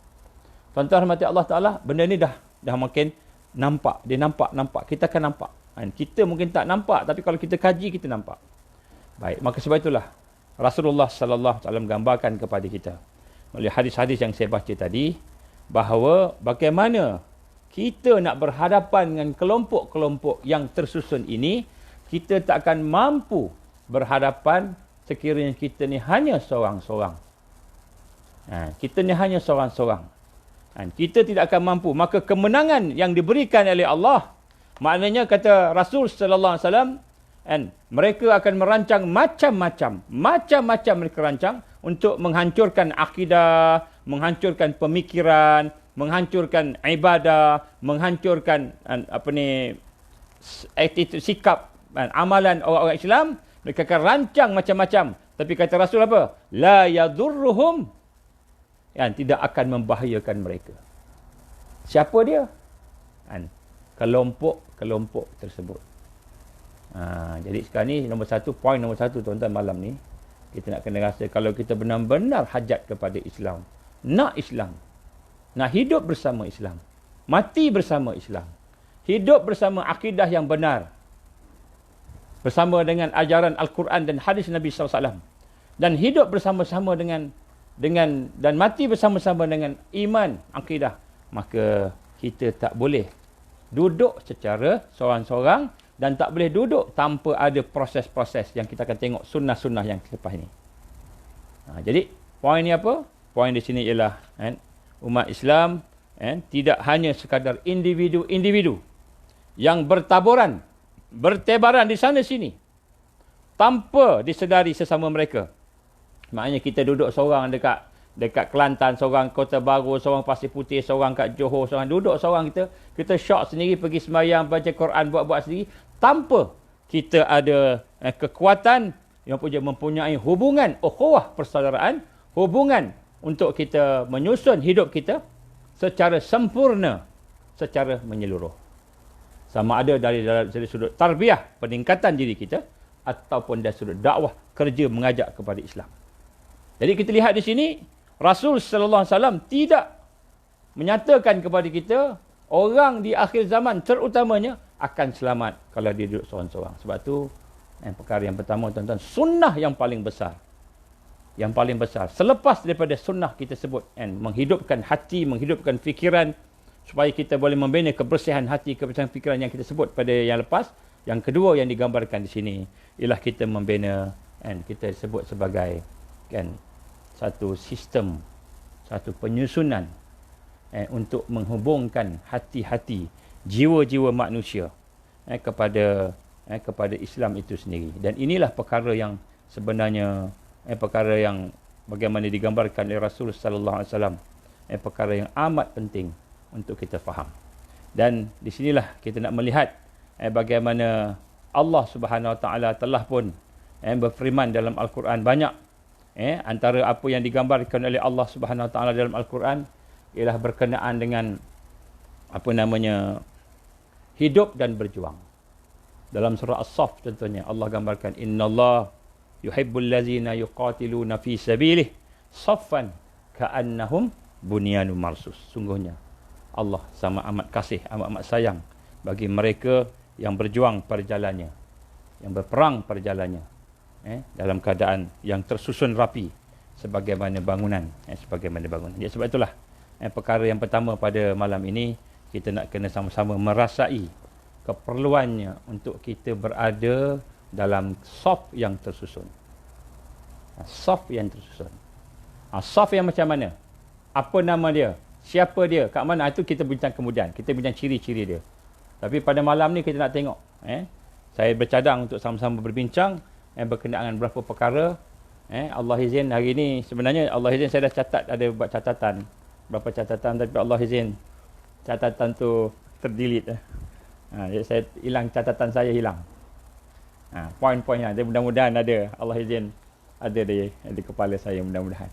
Tuan-tuan rahmati Allah Ta'ala, benda ni dah makin nampak. Dia nampak. Kita akan nampak. Kita mungkin tak nampak, tapi kalau kita kaji, kita nampak. Baik, maka sebab itulah Rasulullah sallallahu alaihi wasallam gambarkan kepada kita melalui hadis-hadis yang saya baca tadi, bahawa bagaimana kita nak berhadapan dengan kelompok-kelompok yang tersusun ini, kita tak akan mampu berhadapan sekiranya kita ni hanya seorang-seorang. Kita ni hanya seorang-seorang. Kita tidak akan mampu. Maka kemenangan yang diberikan oleh Allah, maknanya kata Rasul sallallahu alaihi wasallam, mereka akan merancang macam-macam mereka rancang untuk menghancurkan akidah, menghancurkan pemikiran, menghancurkan ibadah, menghancurkan attitude, sikap, amalan orang-orang Islam. Mereka akan rancang macam-macam. Tapi kata Rasul apa? La yadurruhum, yang tidak akan membahayakan mereka. Siapa dia? Kelompok-kelompok tersebut. Jadi sekarang ni poin nombor satu tuan-tuan malam ni, kita nak kena rasa kalau kita benar-benar hajat kepada Islam, nak hidup bersama Islam, mati bersama Islam, hidup bersama akidah yang benar, bersama dengan ajaran Al-Quran dan hadis Nabi SAW, dan hidup bersama-sama dengan dan mati bersama-sama dengan iman, akidah, maka kita tak boleh duduk secara seorang-seorang dan tak boleh duduk tanpa ada proses-proses yang kita akan tengok sunnah-sunnah yang selepas ini. Jadi poin ni apa? Poin di sini ialah umat Islam tidak hanya sekadar individu-individu yang bertaburan, bertebaran di sana sini tanpa disedari sesama mereka. Maknanya kita duduk seorang dekat Kelantan, seorang Kota Baru, seorang Pasir Putih, seorang kat Johor, seorang duduk seorang kita syok sendiri, pergi sembahyang, baca Quran, buat-buat sendiri tanpa kita ada kekuatan yang mempunyai hubungan ukhuwah persaudaraan, hubungan untuk kita menyusun hidup kita secara sempurna, secara menyeluruh. Sama ada dari sudut tarbiyah, peningkatan diri kita, ataupun dari sudut dakwah, kerja mengajak kepada Islam. Jadi kita lihat di sini, Rasul sallallahu alaihi wasallam tidak menyatakan kepada kita orang di akhir zaman terutamanya akan selamat kalau dia duduk seorang-seorang. Sebab tu perkara yang pertama tuan-tuan, sunnah yang paling besar. Yang paling besar. Selepas daripada sunnah kita sebut, menghidupkan hati, menghidupkan fikiran, supaya kita boleh membina kebersihan hati, kebersihan fikiran yang kita sebut pada yang lepas. Yang kedua yang digambarkan di sini ialah kita membina, kita sebut sebagai satu sistem, satu penyusunan untuk menghubungkan hati-hati, jiwa-jiwa manusia kepada Islam itu sendiri. Dan inilah perkara yang sebenarnya perkara yang bagaimana digambarkan oleh Rasul sallallahu alaihi wasallam, perkara yang amat penting untuk kita faham. Dan di sinilah kita nak melihat bagaimana Allah Subhanahu wa taala telah pun berfirman dalam Al-Quran banyak. Antara apa yang digambarkan oleh Allah Subhanahu wa taala dalam Al-Quran ialah berkenaan dengan hidup dan berjuang. Dalam surah As-Saff contohnya Allah gambarkan, innallaha yuhibbul ladzina yuqatiluna fi sabilihi saffan ka'annahum bunyanun marsus. Sungguhnya Allah sama amat kasih, amat sayang bagi mereka yang berjuang pada jalannya, yang berperang pada jalannya, dalam keadaan yang tersusun rapi sebagaimana bangunan. Jadi sebab itulah perkara yang pertama pada malam ini, kita nak kena sama-sama merasai keperluannya untuk kita berada dalam saf yang tersusun. Saf yang tersusun. Saf yang macam mana? Apa nama dia? Siapa dia? Kat mana? Itu kita bincang kemudian. Kita bincang ciri-ciri dia. Tapi pada malam ni kita nak tengok. Saya bercadang untuk sama-sama berbincang berkenaan dengan beberapa perkara. Allah izin hari ni, sebenarnya Allah izin saya dah catat, ada buat catatan. Berapa catatan, tapi Allah izin catatan tu terdelete. Jadi saya hilang, catatan saya hilang. Poin-poinnya, dia mudah-mudahan ada. Allah izin ada di kepala saya mudah-mudahan.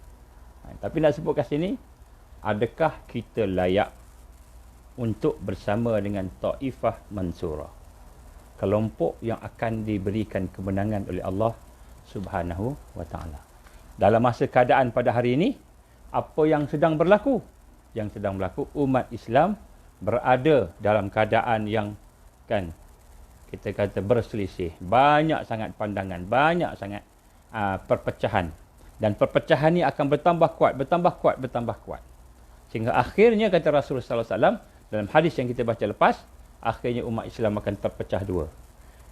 Tapi nak sebut kat sini, adakah kita layak untuk bersama dengan Taifah Mansurah, kelompok yang akan diberikan kemenangan oleh Allah Subhanahu wa taala. Dalam masa keadaan pada hari ini, apa yang sedang berlaku? Yang sedang berlaku, umat Islam berada dalam keadaan yang kita kata berselisih. Banyak sangat pandangan, banyak sangat perpecahan. Dan perpecahan ini akan bertambah kuat. Sehingga akhirnya kata Rasulullah SAW dalam hadis yang kita baca lepas, akhirnya umat Islam akan terpecah dua.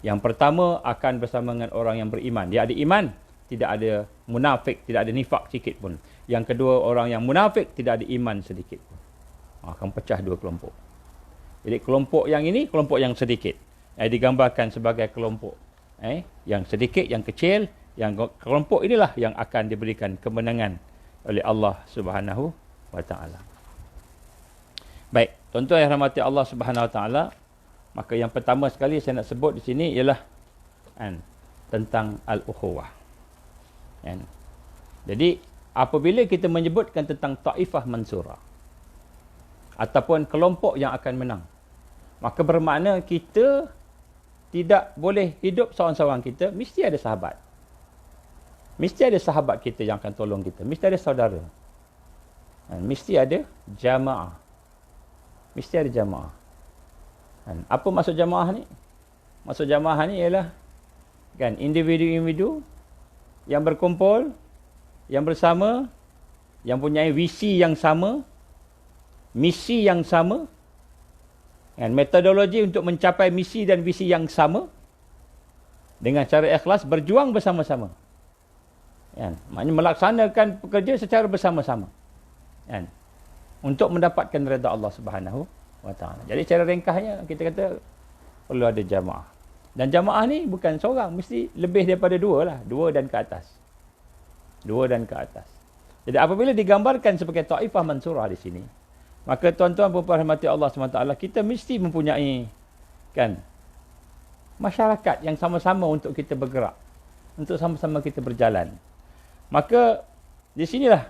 Yang pertama akan bersama dengan orang yang beriman. Dia ada iman, tidak ada munafik, tidak ada nifak sikit pun. Yang kedua, orang yang munafik, tidak ada iman sedikit pun. Akan pecah dua kelompok. Jadi kelompok yang ini, kelompok yang sedikit. Digambarkan sebagai kelompok yang sedikit, yang kecil. Yang kelompok inilah yang akan diberikan kemenangan oleh Allah Subhanahu wa taala. Baik, tuan-tuan yang rahmati Allah Subhanahu wa taala, maka yang pertama sekali saya nak sebut di sini ialah tentang al-ukhuwah. Jadi apabila kita menyebutkan tentang Taifah Mansurah ataupun kelompok yang akan menang, maka bermakna kita tidak boleh hidup seorang-seorang kita, mesti ada sahabat. Mesti ada sahabat kita yang akan tolong kita. Mesti ada saudara. Mesti ada jamaah. Mesti ada jamaah. Apa maksud jamaah ni? Maksud jamaah ni ialah individu-individu yang berkumpul, yang bersama, yang punya visi yang sama, misi yang sama, metodologi untuk mencapai misi dan visi yang sama, dengan cara ikhlas berjuang bersama-sama. Maknanya melaksanakan pekerja secara bersama-sama. Untuk mendapatkan redha Allah Subhanahu wa taala. Jadi cara ringkasnya kita kata perlu ada jamaah. Dan jamaah ni bukan seorang, mesti lebih daripada dua lah, dua dan ke atas. Jadi apabila digambarkan sebagai Taifah Mansurah di sini, maka tuan-tuan puan-puan rahmati Allah SWT, kita mesti mempunyai masyarakat yang sama-sama untuk kita bergerak, untuk sama-sama kita berjalan. Maka di sinilah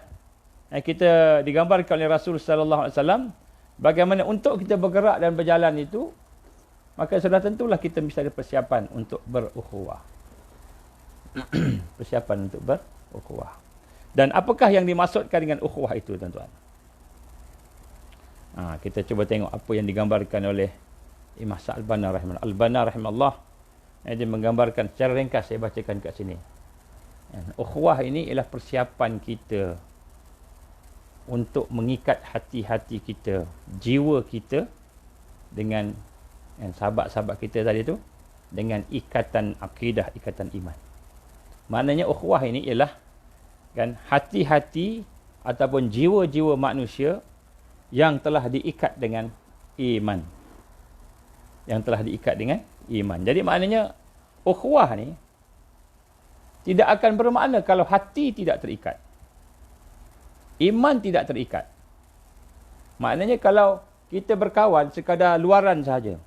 kita digambarkan oleh Rasul sallallahu alaihi wasallam bagaimana untuk kita bergerak dan berjalan itu, maka sudah tentulah kita mesti ada persiapan untuk berukhuwah. Persiapan untuk berukhuwah. Dan apakah yang dimaksudkan dengan ukhuwah itu, tuan-tuan? Kita cuba tengok apa yang digambarkan oleh Imam Sa'albana rahimahullah. Al-Banna rahimahullah, dia menggambarkan secara ringkas, saya bacakan kat sini. Ukhuwah ini ialah persiapan kita untuk mengikat hati-hati kita, jiwa kita dengan sahabat-sahabat kita tadi tu, dengan ikatan akidah, ikatan iman. Maknanya ukhuwah ini ialah hati-hati ataupun jiwa-jiwa manusia yang telah diikat dengan iman. Yang telah diikat dengan iman. Jadi maknanya ukhuwah ni tidak akan bermakna kalau hati tidak terikat. Iman tidak terikat. Maknanya kalau kita berkawan sekadar luaran sahaja,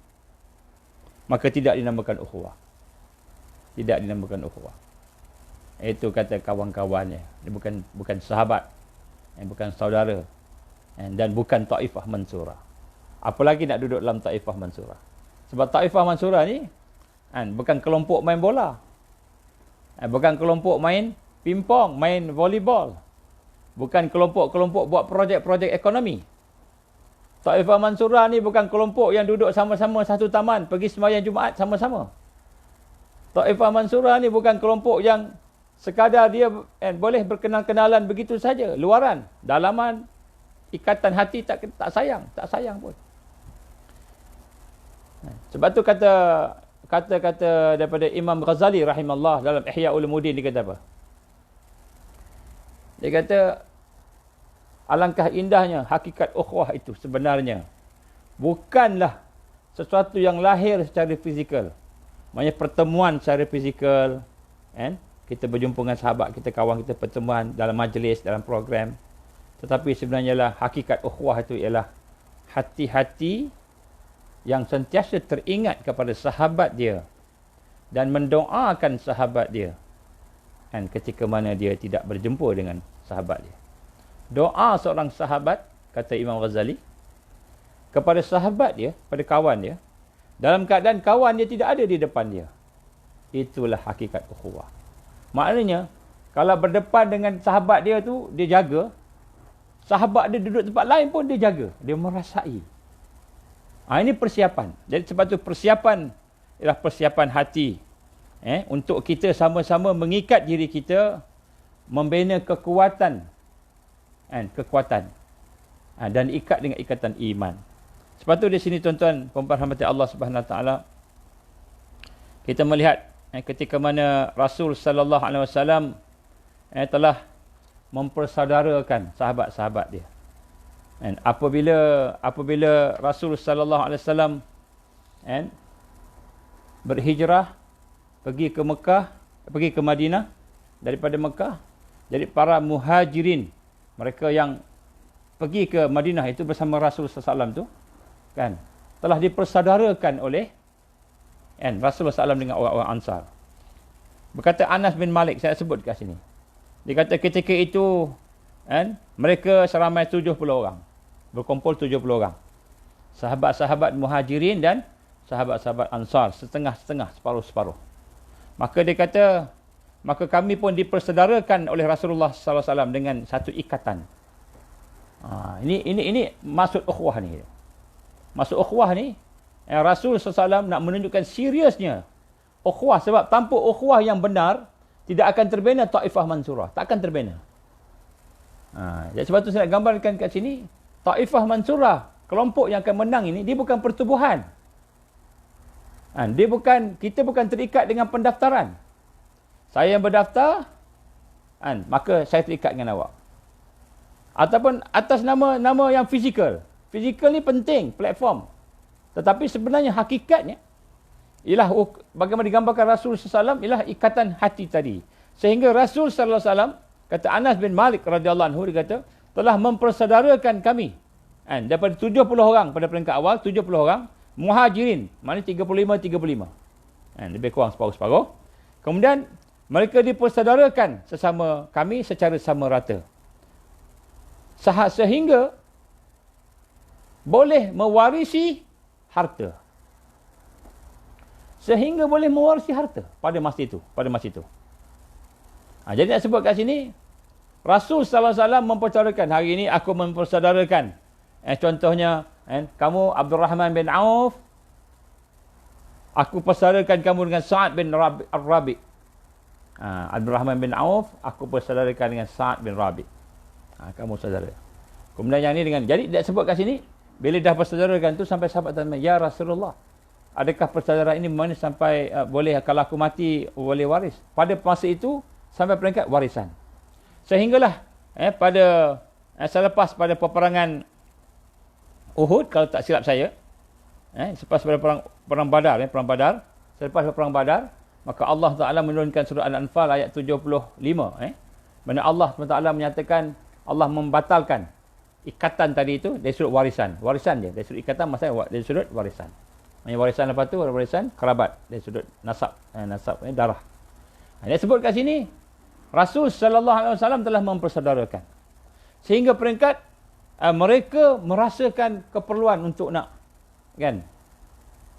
maka tidak dinamakan ukhuwah. Tidak dinamakan ukhuwah. Itu kata kawan-kawannya. Dia bukan sahabat, bukan saudara, dan bukan Taifah Mansurah. Apalagi nak duduk dalam Taifah Mansurah. Sebab Taifah Mansurah ni bukan kelompok main bola. Bukan kelompok main pingpong, main volleyball. Bukan kelompok-kelompok buat projek-projek ekonomi. Taifah Mansurah ni bukan kelompok yang duduk sama-sama satu taman, pergi sembahyang Jumaat sama-sama. Taifah Mansurah ni bukan kelompok yang sekadar dia boleh berkenal-kenalan begitu saja, luaran, dalaman, ikatan hati tak sayang pun. Sebab tu kata daripada Imam Ghazali rahimahullah dalam Ihya Ulumuddin, dia kata apa? Dia kata, alangkah indahnya hakikat ukhuwah itu sebenarnya bukanlah sesuatu yang lahir secara fizikal. Maksudnya pertemuan secara fizikal, kita berjumpa dengan sahabat kita, kawan kita, pertemuan dalam majlis, dalam program. Tetapi sebenarnya lah hakikat ukhuwah itu ialah hati-hati yang sentiasa teringat kepada sahabat dia dan mendoakan sahabat dia ketika mana dia tidak berjumpa dengan sahabat dia. Doa seorang sahabat, kata Imam Ghazali, kepada sahabat dia, pada kawan dia, dalam keadaan kawan dia tidak ada di depan dia. Itulah hakikat ukhuwah. Maknanya, kalau berdepan dengan sahabat dia tu, dia jaga. Sahabat dia duduk tempat lain pun dia jaga. Dia merasai. Ini persiapan. Jadi sebab tu persiapan ialah persiapan hati. Untuk kita sama-sama mengikat diri kita, membina kekuatan. Dan ikat dengan ikatan iman. Sebab tu di sini tuan-tuan, puan-puan rahmati Allah Subhanahu Wa Taala, kita melihat ketika mana Rasul sallallahu alaihi wasallam telah mempersaudarakan sahabat-sahabat dia. Apabila Rasul sallallahu alaihi wasallam berhijrah pergi ke Mekah, pergi ke Madinah daripada Mekah, jadi para muhajirin, mereka yang pergi ke Madinah itu bersama Rasul sallallahu alaihi wasallam tu telah dipersaudarakan oleh Rasulullah SAW dengan orang-orang Ansar. Berkata Anas bin Malik, saya sebut kat sini. Dia kata ketika itu mereka seramai 70 orang. Berkumpul 70 orang. Sahabat-sahabat Muhajirin dan sahabat-sahabat Ansar, setengah-setengah, separuh-separuh. Maka dia kata, maka kami pun dipersaudarakan oleh Rasulullah SAW dengan satu ikatan. Ini maksud ukhuwah ni. Maksud ukhuwah ni, Rasul SAW nak menunjukkan seriusnya ukhuwah, sebab tanpa ukhuwah yang benar tidak akan terbina Taifah Mansurah, tak akan terbina. Jadi sebab tu saya nak gambarkan kat sini, Taifah Mansurah, kelompok yang akan menang ini, dia bukan pertubuhan. Kita bukan terikat dengan pendaftaran. Saya yang berdaftar, maka saya terikat dengan awak. Ataupun atas nama yang fizikal. Fizikal ni penting, platform. Tetapi sebenarnya hakikatnya ialah bagaimana digambarkan Rasul SAW ialah ikatan hati tadi. Sehingga Rasul SAW, kata Anas bin Malik radhiyallahu anhu, dia kata, telah mempersaudarakan kami. Daripada 70 orang pada peringkat awal, 70 orang, Muhajirin, maknanya 35. Lebih kurang separuh-separuh. Kemudian, mereka dipersaudarakan sesama kami secara sama rata. Sehingga boleh mewarisi harta. Sehingga boleh mewarisi harta pada masa itu. Jadi nak sebut kat sini, Rasul SAW mempersaudarakan. Hari ini aku mempersaudarakan. Contohnya, kamu Abdurrahman bin Auf, aku persaudarakan kamu dengan Sa'ad bin Rabi'. Abdurrahman bin Auf, aku persaudarakan dengan Sa'ad bin Rabi'. Kamu saudara. Kemudian yang ni dengan, jadi dia sebut kat sini, bila dah persaudarakan tu sampai sahabat tanya, ya Rasulullah, adakah persaudaraan ini mana sampai boleh kalau aku mati boleh waris? Pada masa itu sampai peringkat warisan. Sehinggalah selepas pada peperangan Uhud, kalau tak silap saya, selepas pada perang Badar, selepas perang Badar, maka Allah Taala menurunkan surah Al-Anfal ayat 75, mana Allah SWT menyatakan, Allah membatalkan ikatan tadi itu dari sudut warisan je, dari sudut ikatan maksudnya dari sudut warisan. Maksudnya warisan apa tu? Warisan kerabat, dari sudut nasab darah. Dia sebut kat sini, Rasul sallallahu alaihi wasallam telah mempersaudarakan. Sehingga peringkat mereka merasakan keperluan untuk nak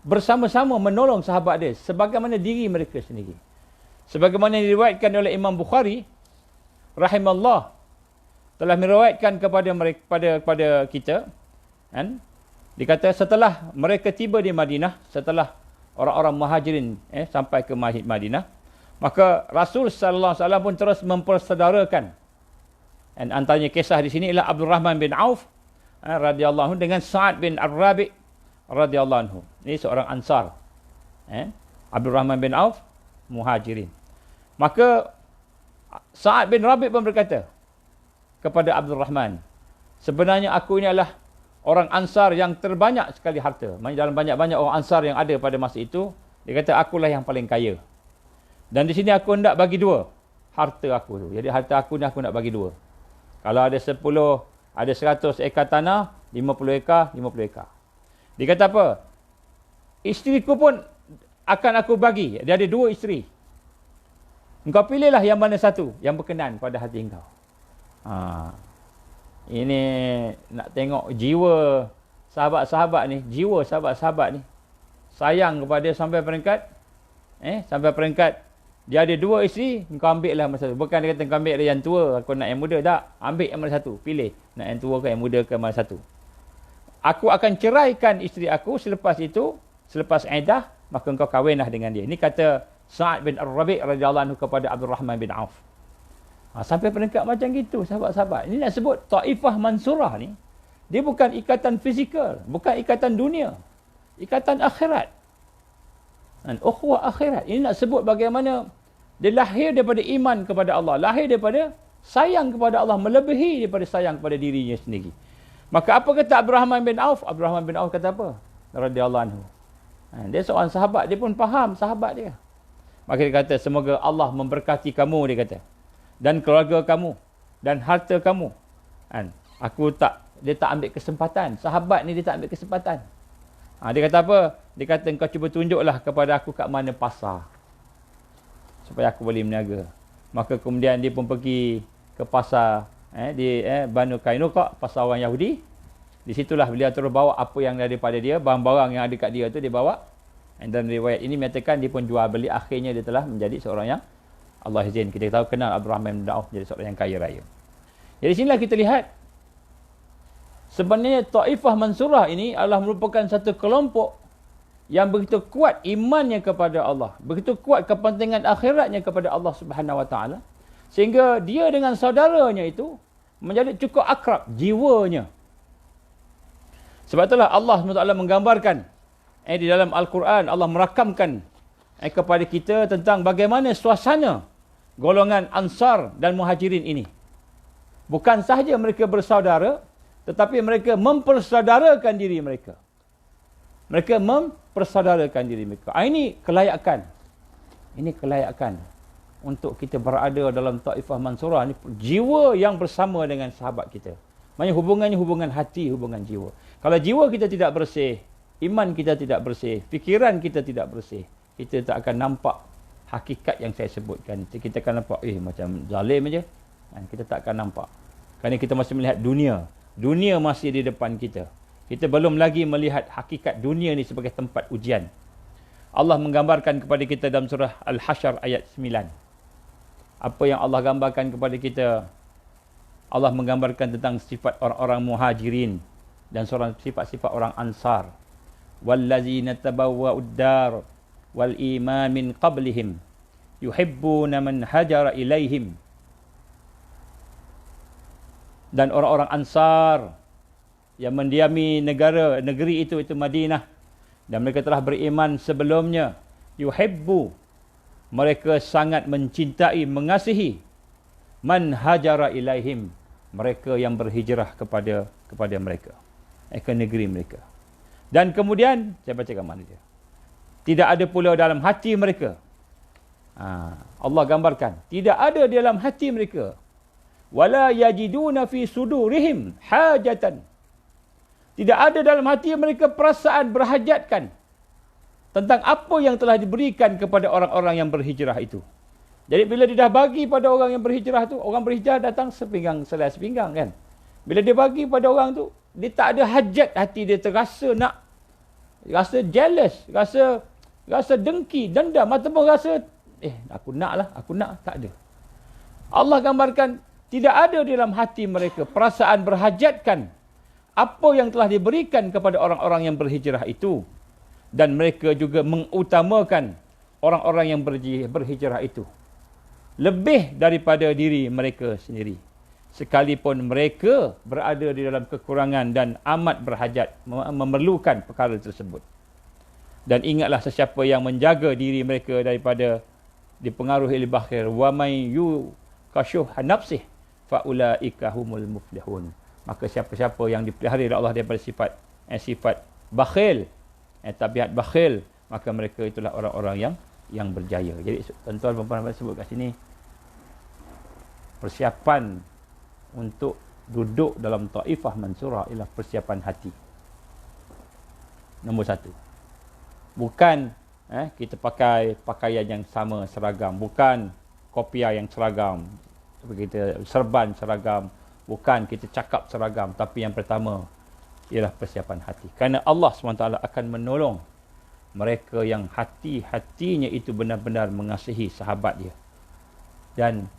bersama-sama menolong sahabat dia sebagaimana diri mereka sendiri. Sebagaimana diriwayatkan oleh Imam Bukhari rahimallah, telah meriwayatkan kepada kita, dikata setelah mereka tiba di Madinah, setelah orang-orang Muhajirin sampai ke Madinah. Maka Rasul sallallahu alaihi wasallam pun terus mempersaudarakan. Dan antaranya kisah di sini ialah Abdul Rahman bin Auf radhiyallahu anhu dengan Sa'ad bin Ar-Rabi' radhiyallahu anhu. Ini seorang Ansar. Abdul Rahman bin Auf Muhajirin. Maka Sa'ad bin Rabi' pun berkata kepada Abdul Rahman, sebenarnya aku ini adalah orang Ansar yang terbanyak sekali harta. Maksudnya dalam banyak-banyak orang Ansar yang ada pada masa itu, dia kata akulah yang paling kaya. Dan di sini aku hendak bagi dua harta aku tu. Jadi harta aku ni aku nak bagi dua. Kalau ada 10, ada 100 ekar tanah, 50 ekar, 50 ekar. Dia kata apa? Isteriku pun akan aku bagi. Dia ada 2 isteri. Engkau pilihlah yang mana satu yang berkenan pada hati engkau. Ini nak tengok jiwa sahabat-sahabat ni, jiwa sahabat-sahabat ni sayang kepada sampai peringkat dia ada 2 isteri, engkau ambil lah mana satu. Bukan dia kata engkau ambil yang tua, aku nak yang muda. Tak, ambil yang mana satu. Pilih, nak yang tua ke yang muda ke mana satu. Aku akan ceraikan isteri aku, selepas itu, selepas iddah, maka engkau kahwinlah dengan dia. Ini kata Sa'ad bin Ar-Rabi' radhiyallahu anhu kepada Abdul Rahman bin Auf. Sampai peringkat macam gitu, sahabat-sahabat. Ini nak sebut Taifah Mansurah ni, dia bukan ikatan fizikal, bukan ikatan dunia. Ikatan akhirat. Dan ukhuwah akhirat. Ini nak sebut bagaimana dia lahir daripada iman kepada Allah. Lahir daripada sayang kepada Allah. Melebihi daripada sayang kepada dirinya sendiri. Maka apa kata Abdul Rahman bin Auf? Abdul Rahman bin Auf kata apa? Radhiyallahu anhu. Dia seorang sahabat. Dia pun faham sahabat dia. Maka dia kata, semoga Allah memberkati kamu, dia kata. Dan keluarga kamu. Dan harta kamu. Dia tak ambil kesempatan. Sahabat ni dia tak ambil kesempatan. Dia kata apa? Dia kata, engkau cuba tunjuklah kepada aku kat mana pasar. Supaya aku boleh berniaga. Maka kemudian dia pun pergi ke pasar di Banu Qainuqa, pasar orang Yahudi. Di situlah beliau terus bawa apa yang daripada dia, barang-barang yang ada kat dia tu dia bawa. Dan riwayat ini menyatakan dia pun jual beli, akhirnya dia telah menjadi seorang yang Allah izin. Kita tahu kenal Abdul Rahman bin Auf jadi seorang yang kaya raya. Jadi sinilah kita lihat sebenarnya Taifah Mansurah ini adalah merupakan satu kelompok yang begitu kuat imannya kepada Allah, begitu kuat kepentingan akhiratnya kepada Allah Subhanahu Wa Taala, sehingga dia dengan saudaranya itu menjadi cukup akrab jiwanya. Sebab itulah Allah SWT menggambarkan di dalam Al-Quran, Allah merakamkan kepada kita tentang bagaimana suasana golongan Ansar dan Muhajirin ini. Bukan sahaja mereka bersaudara, tetapi mereka mempersaudarakan diri mereka. Mereka mempersaudarakan diri mereka. Ini kelayakan. Ini kelayakan untuk kita berada dalam Taifah Mansurah ni, jiwa yang bersama dengan sahabat kita. Maksudnya hubungannya hubungan hati, hubungan jiwa. Kalau jiwa kita tidak bersih, iman kita tidak bersih, fikiran kita tidak bersih, kita tak akan nampak hakikat yang saya sebutkan. Kita akan nampak macam zalim aja. Kita tak akan nampak. Kerana kita masih melihat dunia. Dunia masih di depan kita. Kita belum lagi melihat hakikat dunia ni sebagai tempat ujian. Allah menggambarkan kepada kita dalam surah Al-Hasyr ayat 9. Apa yang Allah gambarkan kepada kita? Allah menggambarkan tentang sifat orang-orang Muhajirin dan sifat-sifat orang Ansar. Wallazina tabawwa'ud dar wal iman min qablihim yuhibbuna man hajara ilaihim. Dan orang-orang Ansar yang mendiami negeri itu Madinah, dan mereka telah beriman sebelumnya, yuhibbu, mereka sangat mencintai, mengasihi, man hajara ilaihim, mereka yang berhijrah kepada mereka, ke negeri mereka. Dan kemudian saya bacakan mana dia, tidak ada pula dalam hati mereka, Allah gambarkan, tidak ada dalam hati mereka, wala yajiduna fi sudurihim hajatan, tidak ada dalam hati mereka perasaan berhajatkan tentang apa yang telah diberikan kepada orang-orang yang berhijrah itu. Jadi bila dia dah bagi pada orang yang berhijrah tu, orang berhijrah datang sepinggang selai sepinggang kan. Bila dia bagi pada orang tu, dia tak ada hajat, hati dia terasa nak, rasa jealous, rasa dengki, dendam, ataupun rasa aku nak, tak ada. Allah gambarkan tidak ada dalam hati mereka perasaan berhajatkan apa yang telah diberikan kepada orang-orang yang berhijrah itu. dan mereka juga mengutamakan orang-orang yang berhijrah itu lebih daripada diri mereka sendiri, sekalipun mereka berada di dalam kekurangan dan amat berhajat memerlukan perkara tersebut. Dan ingatlah sesiapa yang menjaga diri mereka daripada dipengaruhi oleh bakhil, wa may yukashuh nafsih fa ulaika humul muflihun. Maka siapa-siapa yang dipelihara oleh Allah daripada sifat bakhil, tabiat bakhil, maka mereka itulah orang-orang yang berjaya. Jadi tuan-tuan dan puan-puan sebut kat sini, persiapan untuk duduk dalam taifah mansurah ialah persiapan hati. Nombor satu. Bukan kita pakai pakaian yang sama, seragam. Bukan kopiah yang seragam. Kita serban seragam. Bukan kita cakap seragam. Tapi yang pertama ialah persiapan hati. Kerana Allah SWT akan menolong mereka yang hati-hatinya itu benar-benar mengasihi sahabat dia. Dan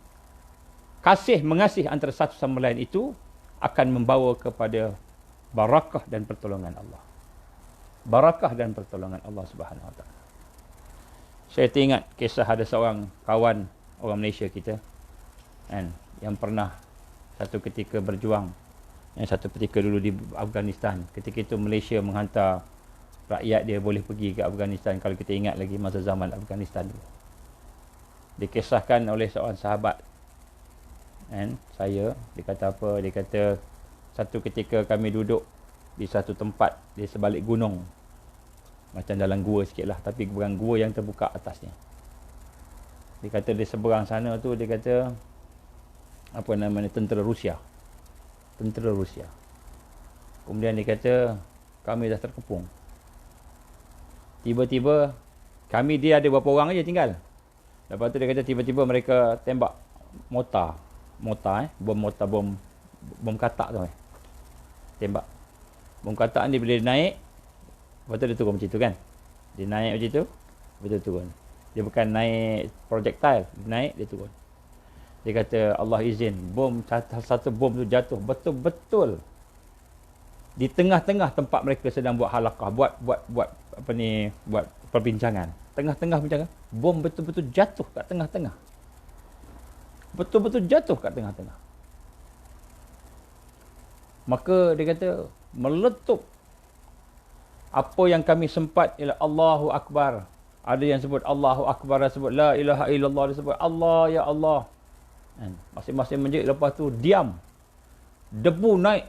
mengasihi antara satu sama lain itu akan membawa kepada barakah dan pertolongan Allah. Barakah dan pertolongan Allah Subhanahu Wa Taala. Saya teringat kisah ada seorang kawan orang Malaysia kita yang pernah satu ketika berjuang, yang satu ketika dulu di Afghanistan. Ketika itu Malaysia menghantar rakyat dia boleh pergi ke Afghanistan, kalau kita ingat lagi masa zaman Afghanistan dulu. Dikisahkan oleh seorang sahabat saya, dia kata apa? Dia kata satu ketika kami duduk di satu tempat di sebalik gunung, macam dalam gua sikit lah, tapi bukan gua yang terbuka atasnya. Dia kata di seberang sana tu, dia kata apa namanya, tentera Rusia. Kemudian dia kata kami dah terkepung. Tiba-tiba dia ada berapa orang aja tinggal. Lepas tu dia kata tiba-tiba mereka tembak mortar, bom katak tu. Tembak. Bom katak ni bila dia naik, lepas tu dia turun macam tu kan. Dia naik macam tu, betul turun. Dia bukan naik projectile, dia naik, dia turun. Dia kata Allah izin, satu bom tu jatuh betul-betul di tengah-tengah tempat mereka sedang buat halaqah, buat perbincangan. Tengah-tengah perbincangan, bom betul-betul jatuh kat tengah-tengah. Betul-betul jatuh kat tengah-tengah. Maka dia kata meletup. Apa yang kami sempat ialah Allahu Akbar. Ada yang sebut Allahu Akbar, ada sebut La ilaha illallah, ada sebut Allah ya Allah. Masing-masing menjerit. Lepas tu diam. Debu naik.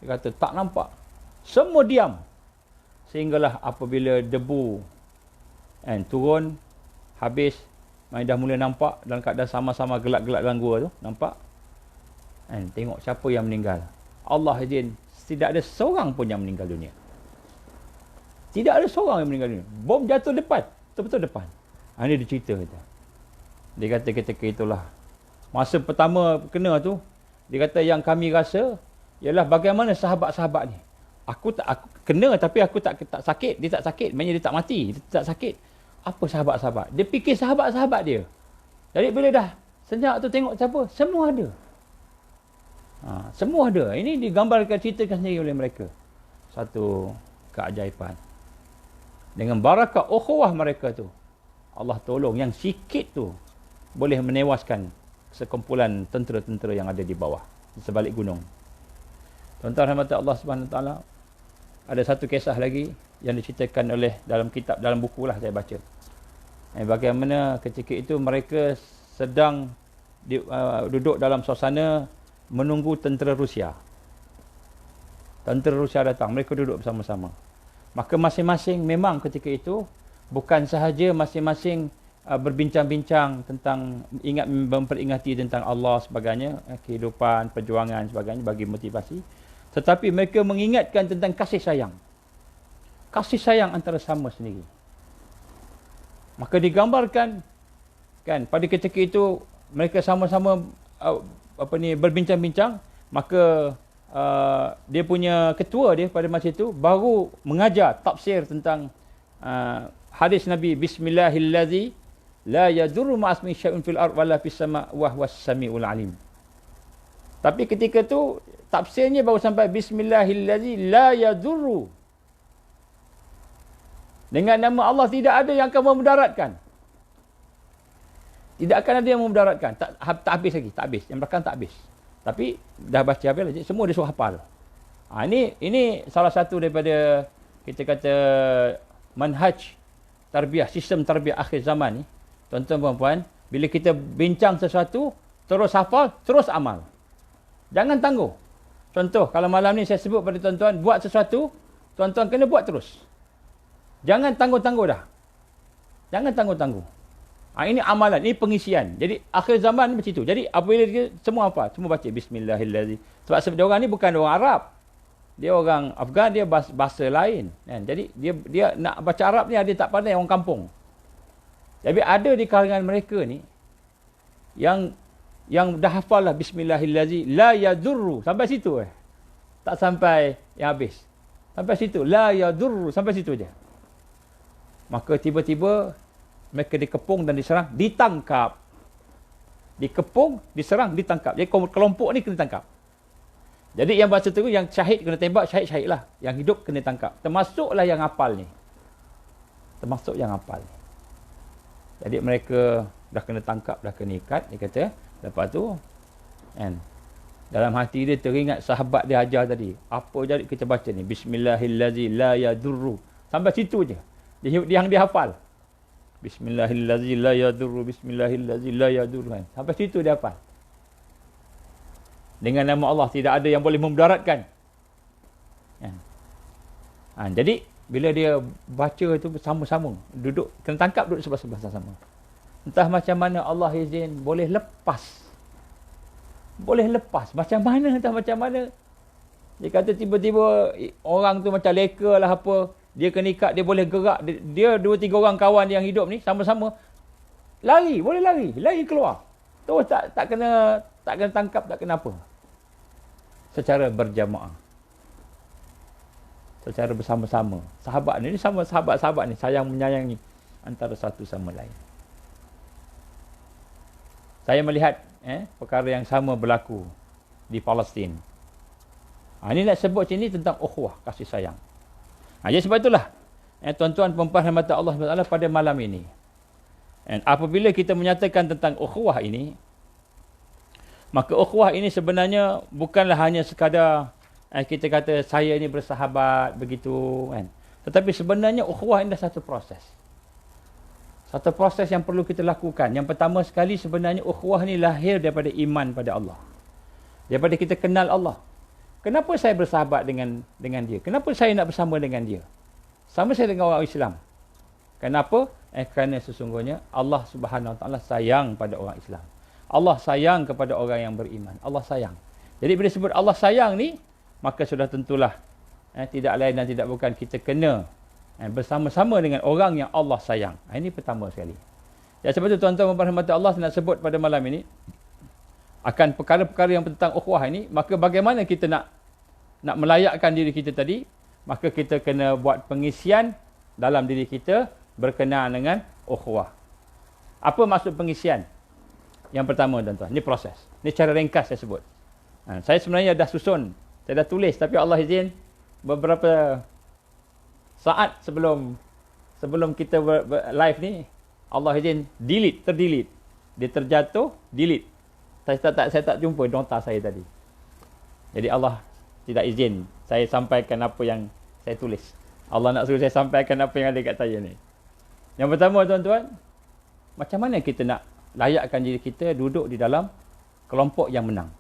Dia kata tak nampak. Semua diam. Sehinggalah apabila debu turun, habis, dah mula nampak dalam keadaan sama-sama gelap-gelap dalam gua tu, nampak. Tengok siapa yang meninggal. Allah izin, tidak ada seorang pun yang meninggal dunia. Tidak ada seorang yang meninggal dunia. Bom jatuh depan, betul-betul depan. Ini dia cerita kata. Dia kata ketika itulah masa pertama kena tu, dia kata yang kami rasa ialah bagaimana sahabat-sahabat ni. Aku kena tapi aku tak sakit, dia tak sakit, maknanya dia tak mati, dia tak sakit. Apa sahabat-sahabat? Dia fikir sahabat-sahabat dia. Jadi bila dah senyap tu tengok siapa, semua ada. Semua ada. Ini digambarkan, ceritakan sendiri oleh mereka. Satu keajaiban. Dengan barakah ukhuwah mereka tu, Allah tolong yang sikit tu boleh menewaskan sekumpulan tentera-tentera yang ada di bawah, di sebalik gunung. Tuan-tuan rahmat Allah Subhanahu Wa Taala, ada satu kisah lagi yang diceritakan oleh dalam kitab, dalam buku lah saya baca. Bagaimana ketika itu mereka sedang duduk dalam suasana menunggu tentera Rusia. Tentera Rusia datang, mereka duduk bersama-sama. Maka masing-masing memang ketika itu bukan sahaja masing-masing berbincang-bincang tentang memperingati tentang Allah sebagainya, kehidupan, perjuangan sebagainya bagi motivasi, tetapi mereka mengingatkan tentang kasih sayang. Kasih sayang antara sama sendiri. Maka digambarkan kan pada ketika itu mereka sama-sama berbincang-bincang, maka dia punya ketua dia pada masa itu baru mengajar tafsir tentang hadis Nabi, Bismillahillazi la yadurru ma'asmi syai'un fil ard wala fis sama' wa huwas samiul alim. Tapi ketika tu tafsirnya baru sampai Bismillahillazi la yadurru Dengan nama Allah tidak ada yang akan memudaratkan. Tidak akan ada yang memudaratkan. Tak habis lagi, tak habis. Yang belakang tak habis. Tapi dah baca habis lagi, semua dia suruh hafal. Ini salah satu daripada kita kata manhaj tarbiyah, sistem tarbiyah akhir zaman ni. Tuan-tuan dan puan, bila kita bincang sesuatu, terus hafal, terus amal. Jangan tangguh. Contoh, kalau malam ni saya sebut pada tuan-tuan, buat sesuatu, tuan-tuan kena buat terus. Jangan tangguh-tangguh dah. Jangan tangguh-tangguh. Ini amalan, ini pengisian. Jadi, akhir zaman macam itu. Jadi, apabila dia semua apa? Semua baca Bismillahirrahmanirrahim. Sebab dia orang ni bukan orang Arab. Dia orang Afghan, dia bahasa lain. Kan? Jadi, dia nak baca Arab ni, dia tak pandai orang kampung. Jadi, ada di kalangan mereka ni, yang dah hafal lah Bismillahirrahmanirrahim. La yadurru. Sampai situ tak sampai yang habis. Sampai situ. La yadurru. Sampai situ je. Maka tiba-tiba mereka dikepung dan diserang, ditangkap. Dikepung, diserang, ditangkap. Jadi kelompok ni kena tangkap. Jadi yang bahasa tu, yang syahid kena tembak, syahid lah. Yang hidup kena tangkap. Termasuklah yang hafal ni. Termasuk yang hafal ni. Jadi mereka dah kena tangkap, dah kena ikat. Dia kata, lepas tu, kan, dalam hati dia teringat sahabat dia ajar tadi. Apa jadi kita baca ni? Bismillahirrahmanirrahim, la yadurru. Sampai situ je. Yang dia hafal. Bismillahirrahmanirrahim, la yadurru. Bismillahirrahmanirrahim, la yadurru. Sampai situ dia hafal. Dengan nama Allah, tidak ada yang boleh memudaratkan. Jadi, bila dia baca itu bersama-sama, duduk, kena tangkap, duduk sebelah-sebelah sama. Entah macam mana Allah izin, boleh lepas. Boleh lepas. Macam mana, entah macam mana. Dia kata tiba-tiba, orang tu macam leka lah apa. Dia kena ikat, dia boleh gerak. Dia 2-3 orang kawan yang hidup ni, sama-sama. Lari, boleh lari. Lari keluar. Terus tak kena tangkap, tak kena apa. Secara berjamaah. Secara bersama-sama. Sahabat ni sama sahabat-sahabat ni. Sayang menyayangi antara satu sama lain. Saya melihat perkara yang sama berlaku di Palestin. Ini nak sebut sini tentang ukhuwah, kasih sayang. Jadi sebab itulah, tuan-tuan perempuan rahmat Allah SWT pada malam ini. Apabila kita menyatakan tentang ukhuwah ini, maka ukhuwah ini sebenarnya bukanlah hanya sekadar kita kata saya ni bersahabat begitu kan. Tetapi sebenarnya ukhuwah ini adalah satu proses. Satu proses yang perlu kita lakukan. Yang pertama sekali sebenarnya ukhuwah ni lahir daripada iman pada Allah. Daripada kita kenal Allah. Kenapa saya bersahabat dengan dia? Kenapa saya nak bersama dengan dia? Sama saya dengan orang Islam. Kenapa? Kerana sesungguhnya Allah Subhanahu Wa Taala sayang pada orang Islam. Allah sayang kepada orang yang beriman. Allah sayang. Jadi bila sebut Allah sayang ni, maka sudah tentulah tidak lain dan tidak bukan kita kena bersama-sama dengan orang yang Allah sayang. Ini pertama sekali. Ya, sebab itu tuan-tuan berhormat Allah nak sebut pada malam ini akan perkara-perkara yang tentang ukhuwah ini, maka bagaimana kita nak melayakkan diri kita tadi, maka kita kena buat pengisian dalam diri kita berkenaan dengan ukhuwah. Apa maksud pengisian? Yang pertama tuan-tuan, ini proses. Ini cara ringkas saya sebut. Saya sebenarnya dah susun, saya dah tulis, tapi Allah izin beberapa saat sebelum kita live ni, Allah izin terdelete. Dia terjatuh, delete. Saya tak jumpa nota saya tadi. Jadi Allah tidak izin saya sampaikan apa yang saya tulis. Allah nak suruh saya sampaikan apa yang ada kat saya ni. Yang pertama tuan-tuan, macam mana kita nak layakkan diri kita duduk di dalam kelompok yang menang?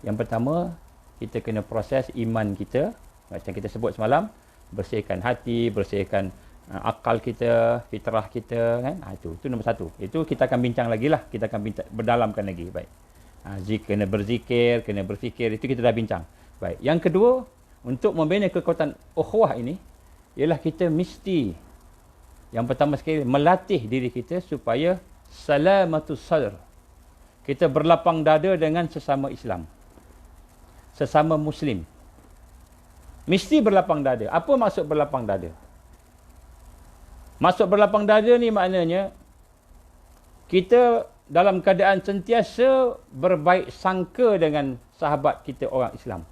Yang pertama, kita kena proses iman kita. Macam kita sebut semalam, bersihkan hati, bersihkan akal kita, fitrah kita, kan? Itu nombor satu. Itu kita akan bincang lagi lah. Kita akan berdalamkan lagi. Baik. Kena berzikir, kena berfikir. Itu kita dah bincang. Baik. Yang kedua, untuk membina kekuatan ukhuwah ini, ialah kita mesti, yang pertama sekali, melatih diri kita supaya salamatus sadr. Kita berlapang dada dengan sesama Islam. Sesama Muslim. Mesti berlapang dada. Apa maksud berlapang dada? Maksud berlapang dada ni maknanya kita dalam keadaan sentiasa berbaik sangka dengan sahabat kita orang Islam.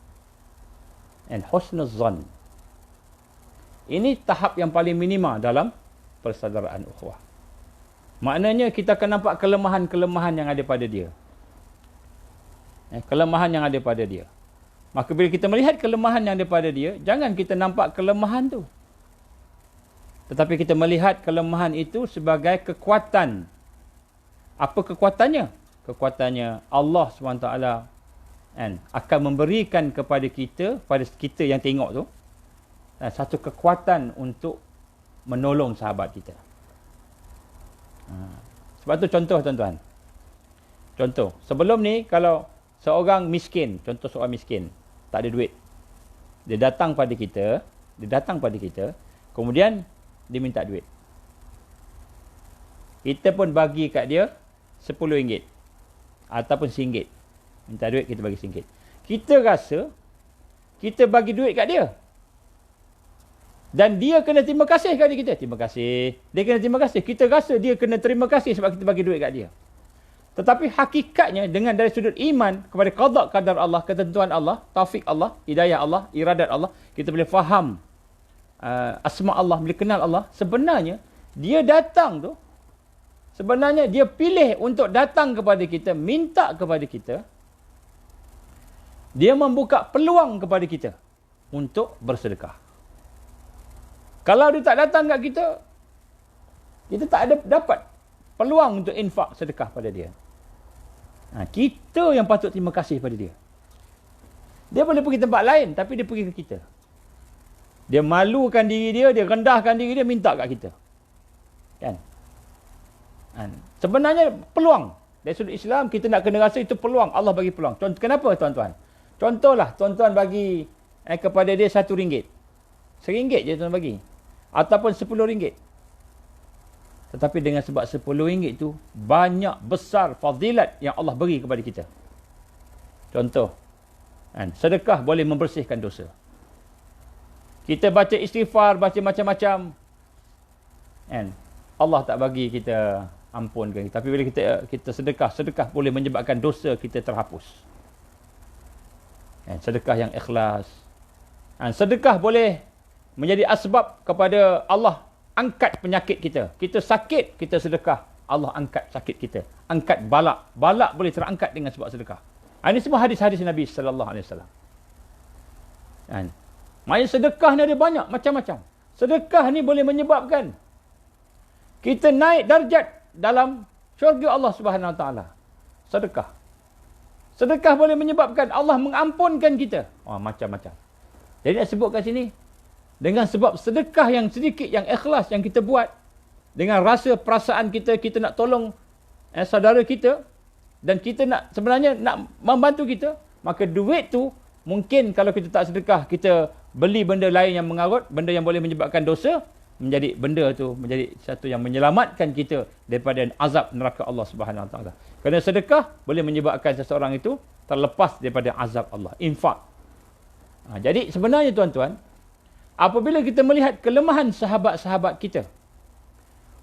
And husnuzan. Ini tahap yang paling minima dalam persaudaraan ukhuwah. Maknanya kita akan nampak kelemahan-kelemahan yang ada pada dia. Kelemahan yang ada pada dia. Maka bila kita melihat kelemahan yang ada pada dia, jangan kita nampak kelemahan tu. Tetapi kita melihat kelemahan itu sebagai kekuatan. Apa kekuatannya? Kekuatannya Allah SWT akan memberikan kepada kita, pada kita yang tengok tu, satu kekuatan untuk menolong sahabat kita. Sebab tu contoh tuan-tuan. Contoh, sebelum ni kalau seorang miskin, contoh seorang miskin, tak ada duit. Dia datang pada kita, kemudian dia minta duit. Kita pun bagi kat dia RM10 ataupun RM1. Minta duit, kita bagi RM1. Kita rasa kita bagi duit kat dia. Dan dia kena terima kasih kepada kita. Terima kasih. Dia kena terima kasih. Kita rasa dia kena terima kasih sebab kita bagi duit kat dia. Tetapi hakikatnya dengan dari sudut iman kepada qada qadar Allah, ketentuan Allah, taufik Allah, hidayah Allah, iradat Allah, kita boleh faham asma Allah, boleh kenal Allah. Sebenarnya dia datang tu, sebenarnya dia pilih untuk datang kepada kita, minta kepada kita. Dia membuka peluang kepada kita untuk bersedekah. Kalau dia tak datang kat kita, kita tak ada dapat peluang untuk infak sedekah pada dia. Kita yang patut terima kasih pada dia. Dia boleh pergi tempat lain, tapi dia pergi ke kita. Dia malukan diri dia, dia rendahkan diri dia, minta kat kita. Kan? Sebenarnya peluang. Dari sudut Islam, kita nak kena rasa itu peluang. Allah bagi peluang. Kenapa tuan-tuan? Contohlah, tuan-tuan bagi kepada dia RM1. RM1 je tuan bagi. Ataupun RM10. Tetapi dengan sebab RM10 tu, banyak besar fadilat yang Allah beri kepada kita. Contoh, sedekah boleh membersihkan dosa. Kita baca istighfar, baca macam-macam, Allah tak bagi kita ampunkan. Tapi bila kita sedekah boleh menyebabkan dosa kita terhapus. Sedekah yang ikhlas. Sedekah boleh menjadi asbab kepada Allah angkat penyakit kita. Kita sakit, kita sedekah, Allah angkat sakit kita. Angkat balak. Balak boleh terangkat dengan sebab sedekah. Ini semua hadis-hadis Nabi sallallahu alaihi wasallam. Maksudnya sedekah ni ada banyak macam-macam. Sedekah ni boleh menyebabkan kita naik darjat dalam syurga Allah Subhanahu Wa Taala. Sedekah. Sedekah boleh menyebabkan Allah mengampunkan kita. Macam-macam. Jadi nak sebut kat sini, dengan sebab sedekah yang sedikit, yang ikhlas yang kita buat, dengan rasa perasaan kita, kita nak tolong saudara kita, dan kita nak sebenarnya nak membantu kita, maka duit tu mungkin kalau kita tak sedekah, kita beli benda lain yang mengarut, benda yang boleh menyebabkan dosa, menjadi benda tu menjadi satu yang menyelamatkan kita daripada azab neraka Allah Subhanahu Wa Taala. Kerana sedekah boleh menyebabkan seseorang itu terlepas daripada azab Allah. Infak. Jadi sebenarnya tuan-tuan, apabila kita melihat kelemahan sahabat-sahabat kita,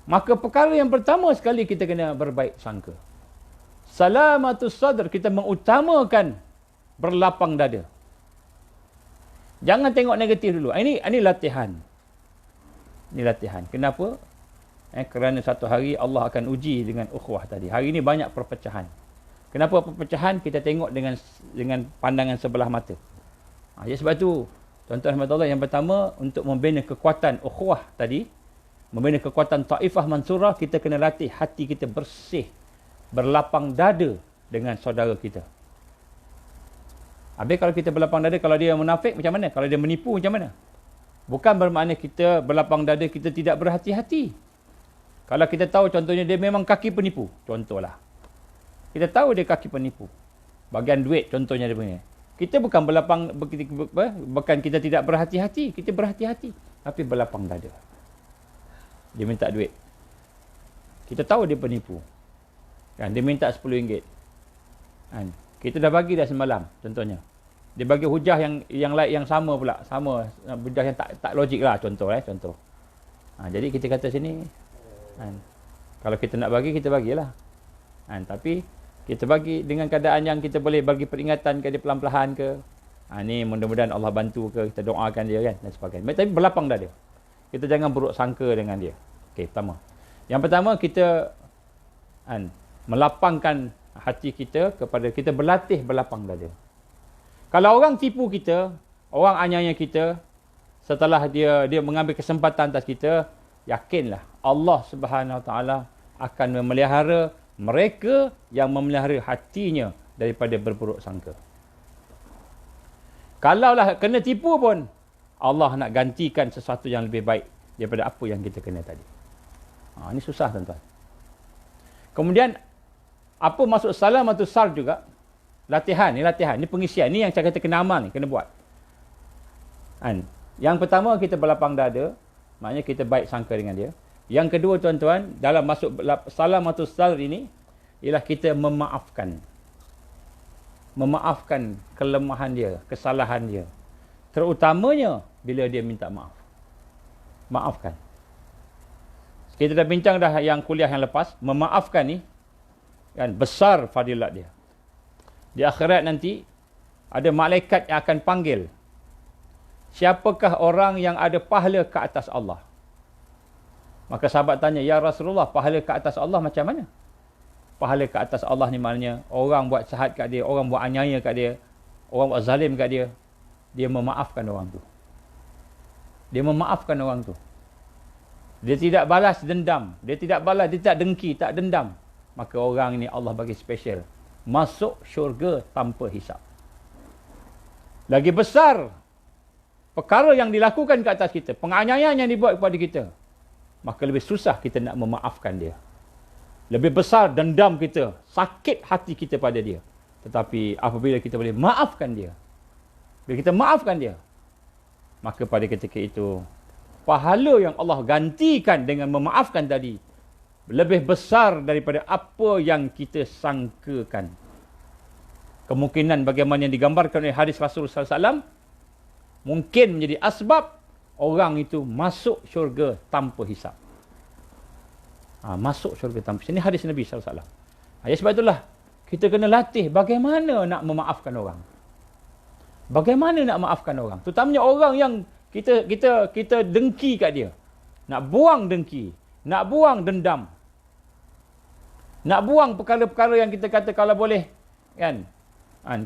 maka perkara yang pertama sekali kita kena berbaik sangka. Salamatus sadr, kita mengutamakan berlapang dada. Jangan tengok negatif dulu. Ini latihan. Ini latihan. Kenapa? Kerana satu hari Allah akan uji dengan ukhuwah tadi. Hari ini banyak perpecahan. Kenapa perpecahan? Kita tengok dengan pandangan sebelah mata. Jadi sebab tu, tuan-tuan rahmatullah, yang pertama untuk membina kekuatan ukhuwah tadi, membina kekuatan taifah mansurah, kita kena latih hati kita bersih, berlapang dada dengan saudara kita. Habis kalau kita berlapang dada, kalau dia munafik macam mana? Kalau dia menipu macam mana? Bukan bermakna kita berlapang dada, kita tidak berhati-hati. Kalau kita tahu contohnya dia memang kaki penipu, contohlah. Kita tahu dia kaki penipu. Bagian duit contohnya dia punya. Kita bukan bukan kita tidak berhati-hati, kita berhati-hati. Tapi berlapang dada. Dia minta duit. Kita tahu dia penipu. Kan, dia minta RM10. Kan, kita dah bagi dah semalam, contohnya. Dia bagi hujah yang sama pula, sama hujah yang tak logik lah, contoh. Jadi kita kata sini, kalau kita nak bagi, kita bagilah. Tapi kita bagi dengan keadaan yang kita boleh bagi peringatan ke dia pelan-pelan ke. Ni mudah-mudahan Allah bantu ke, kita doakan dia kan dan sebagainya. Tapi berlapang dada. kita jangan buruk sangka dengan dia. Okey, pertama. Yang pertama, kita melapangkan hati kita kepada kita berlatih berlapang dada. Kalau orang tipu kita, orang aniaya kita, setelah dia mengambil kesempatan atas kita, yakinlah Allah Subhanahu Wa Taala akan memelihara mereka yang memelihara hatinya daripada berburuk sangka. Kalaulah kena tipu pun, Allah nak gantikan sesuatu yang lebih baik daripada apa yang kita kena tadi. Ini susah tuan-tuan. Kemudian, apa maksud salamatus sar juga? Latihan. Ini pengisian. Ini yang saya kata kena amal ni, kena buat. Yang pertama, kita berlapang dada. Maknanya kita baik sangka dengan dia. Yang kedua tuan-tuan, dalam masuk salamatus sar ini, ialah kita memaafkan. Memaafkan kelemahan dia, kesalahan dia. Terutamanya bila dia minta maaf. Maafkan. Kita dah bincang dah yang kuliah yang lepas. Memaafkan ni, kan, besar fadilat dia. Di akhirat nanti, ada malaikat yang akan panggil. Siapakah orang yang ada pahala ke atas Allah? Maka sahabat tanya, ya Rasulullah, pahala ke atas Allah macam mana? Pahala ke atas Allah ni maknanya, orang buat jahat kat dia, orang buat aniaya kat dia, orang buat zalim kat dia, dia memaafkan orang tu. Dia memaafkan orang tu. Dia tidak balas dendam. Dia tidak balas, dia tak dengki, tak dendam. Maka orang ni Allah bagi special. Masuk syurga tanpa hisap. Lagi besar perkara yang dilakukan ke atas kita, penganiayaan yang dibuat kepada kita, maka lebih susah kita nak memaafkan dia. Lebih besar dendam kita, sakit hati kita pada dia. Tetapi apabila kita boleh maafkan dia, bila kita maafkan dia, maka pada ketika itu, pahala yang Allah gantikan dengan memaafkan tadi, lebih besar daripada apa yang kita sangkakan. Kemungkinan bagaimana yang digambarkan oleh hadis Rasulullah SAW, mungkin menjadi asbab orang itu masuk syurga tanpa hisap. Masuk syurga tanpa hisap. Ini hadis Nabi SAW. Sebab itulah, kita kena latih bagaimana nak memaafkan orang. Bagaimana nak maafkan orang. Terutamanya orang yang kita dengki kat dia. Nak buang dengki. Nak buang dendam. Nak buang perkara-perkara yang kita kata kalau boleh, kan,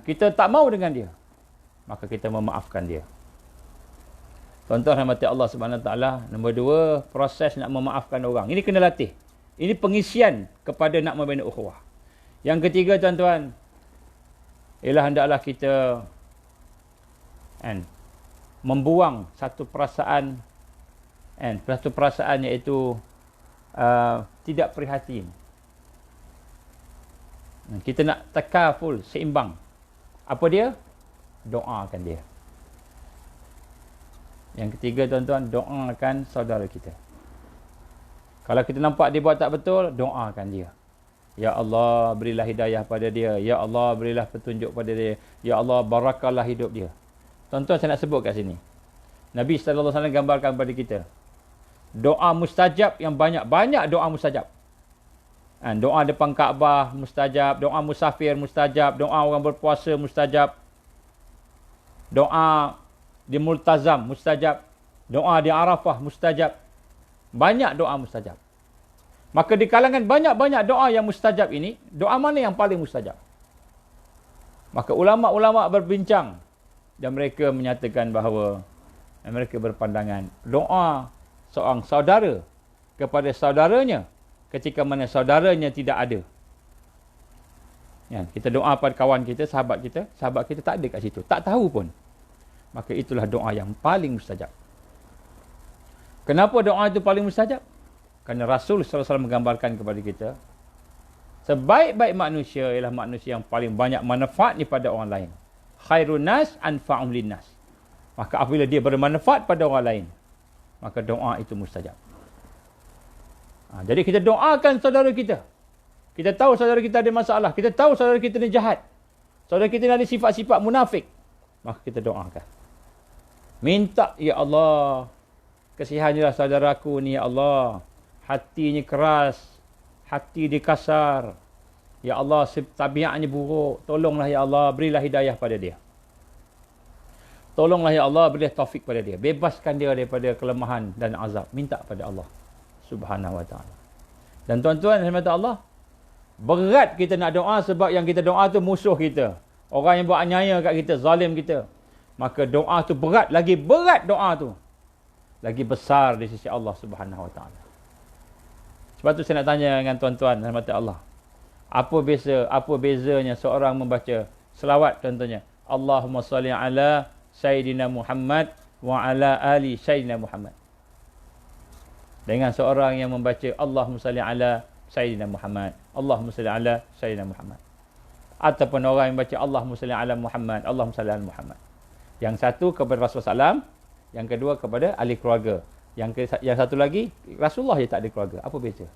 kita tak mau dengan dia. Maka kita memaafkan dia. Tuan-tuan rahmati Allah Subhanahu Wa Taala, nombor 2, proses nak memaafkan orang. Ini kena latih. Ini pengisian kepada nak membina ukhuwah. Yang ketiga tuan-tuan, ialah hendaklah kita membuang satu perasaan, iaitu tidak prihatin. Kita nak takaful, seimbang. Apa dia? Doakan dia. Yang ketiga tuan-tuan, doakan saudara kita. Kalau kita nampak dia buat tak betul, doakan dia. Ya Allah, berilah hidayah pada dia. Ya Allah, berilah petunjuk pada dia. Ya Allah, barakallah hidup dia. Tuan-tuan, saya nak sebut kat sini. Nabi SAW gambarkan kepada kita. Doa mustajab yang banyak. Banyak doa mustajab. Doa depan Kaabah mustajab. Doa musafir mustajab. Doa orang berpuasa mustajab. Doa di Multazam mustajab. Doa di Arafah mustajab. Banyak doa mustajab. Maka di kalangan banyak-banyak doa yang mustajab ini, doa mana yang paling mustajab? Maka ulama-ulama berbincang dan mereka menyatakan bahawa mereka berpandangan doa seorang saudara kepada saudaranya ketika mana saudaranya tidak ada. Ya, kita doa pada kawan kita, sahabat kita tak ada kat situ, tak tahu pun. Maka itulah doa yang paling mustajab. Kenapa doa itu paling mustajab? Kerana Rasul SAW menggambarkan kepada kita, sebaik-baik manusia ialah manusia yang paling banyak manfaat pada orang lain. Khairun nas anfa'um linnas. Maka apabila dia bermanfaat pada orang lain, maka doa itu mustajab. Jadi kita doakan saudara kita. Kita tahu saudara kita ada masalah. Kita tahu saudara kita ni jahat. Saudara kita ni ada sifat-sifat munafik. Maka kita doakan. Minta, ya Allah, kasihanilah saudaraku ni, ya Allah. Hatinya keras, hati dia kasar. Ya Allah, tabiatnya buruk. Tolonglah ya Allah, berilah hidayah pada dia. Tolonglah ya Allah, beri taufik pada dia. Bebaskan dia daripada kelemahan dan azab. Minta pada Allah Subhanahu wa taala. Dan tuan-tuan rahmat Allah, berat kita nak doa sebab yang kita doa tu musuh kita. Orang yang buat aniaya kat kita, zalim kita. Maka doa tu berat, lagi berat doa tu. Lagi besar di sisi Allah Subhanahu wa taala. Sebab tu saya nak tanya dengan tuan-tuan rahmat Allah. Apa bezanya seorang membaca selawat contohnya, Allahumma salli ala Sayyidina Muhammad wa ala ali Sayyidina Muhammad, dengan seorang yang membaca Allahumma salli ala Sayyidina Muhammad, Allahumma salli ala Sayyidina Muhammad, ataupun orang yang baca Allahumma salli ala Muhammad, Allahumma salli ala Muhammad. Yang satu kepada Rasulullah SAW, yang kedua kepada ahli keluarga, yang satu lagi Rasulullah je tak ada keluarga. Apa beza?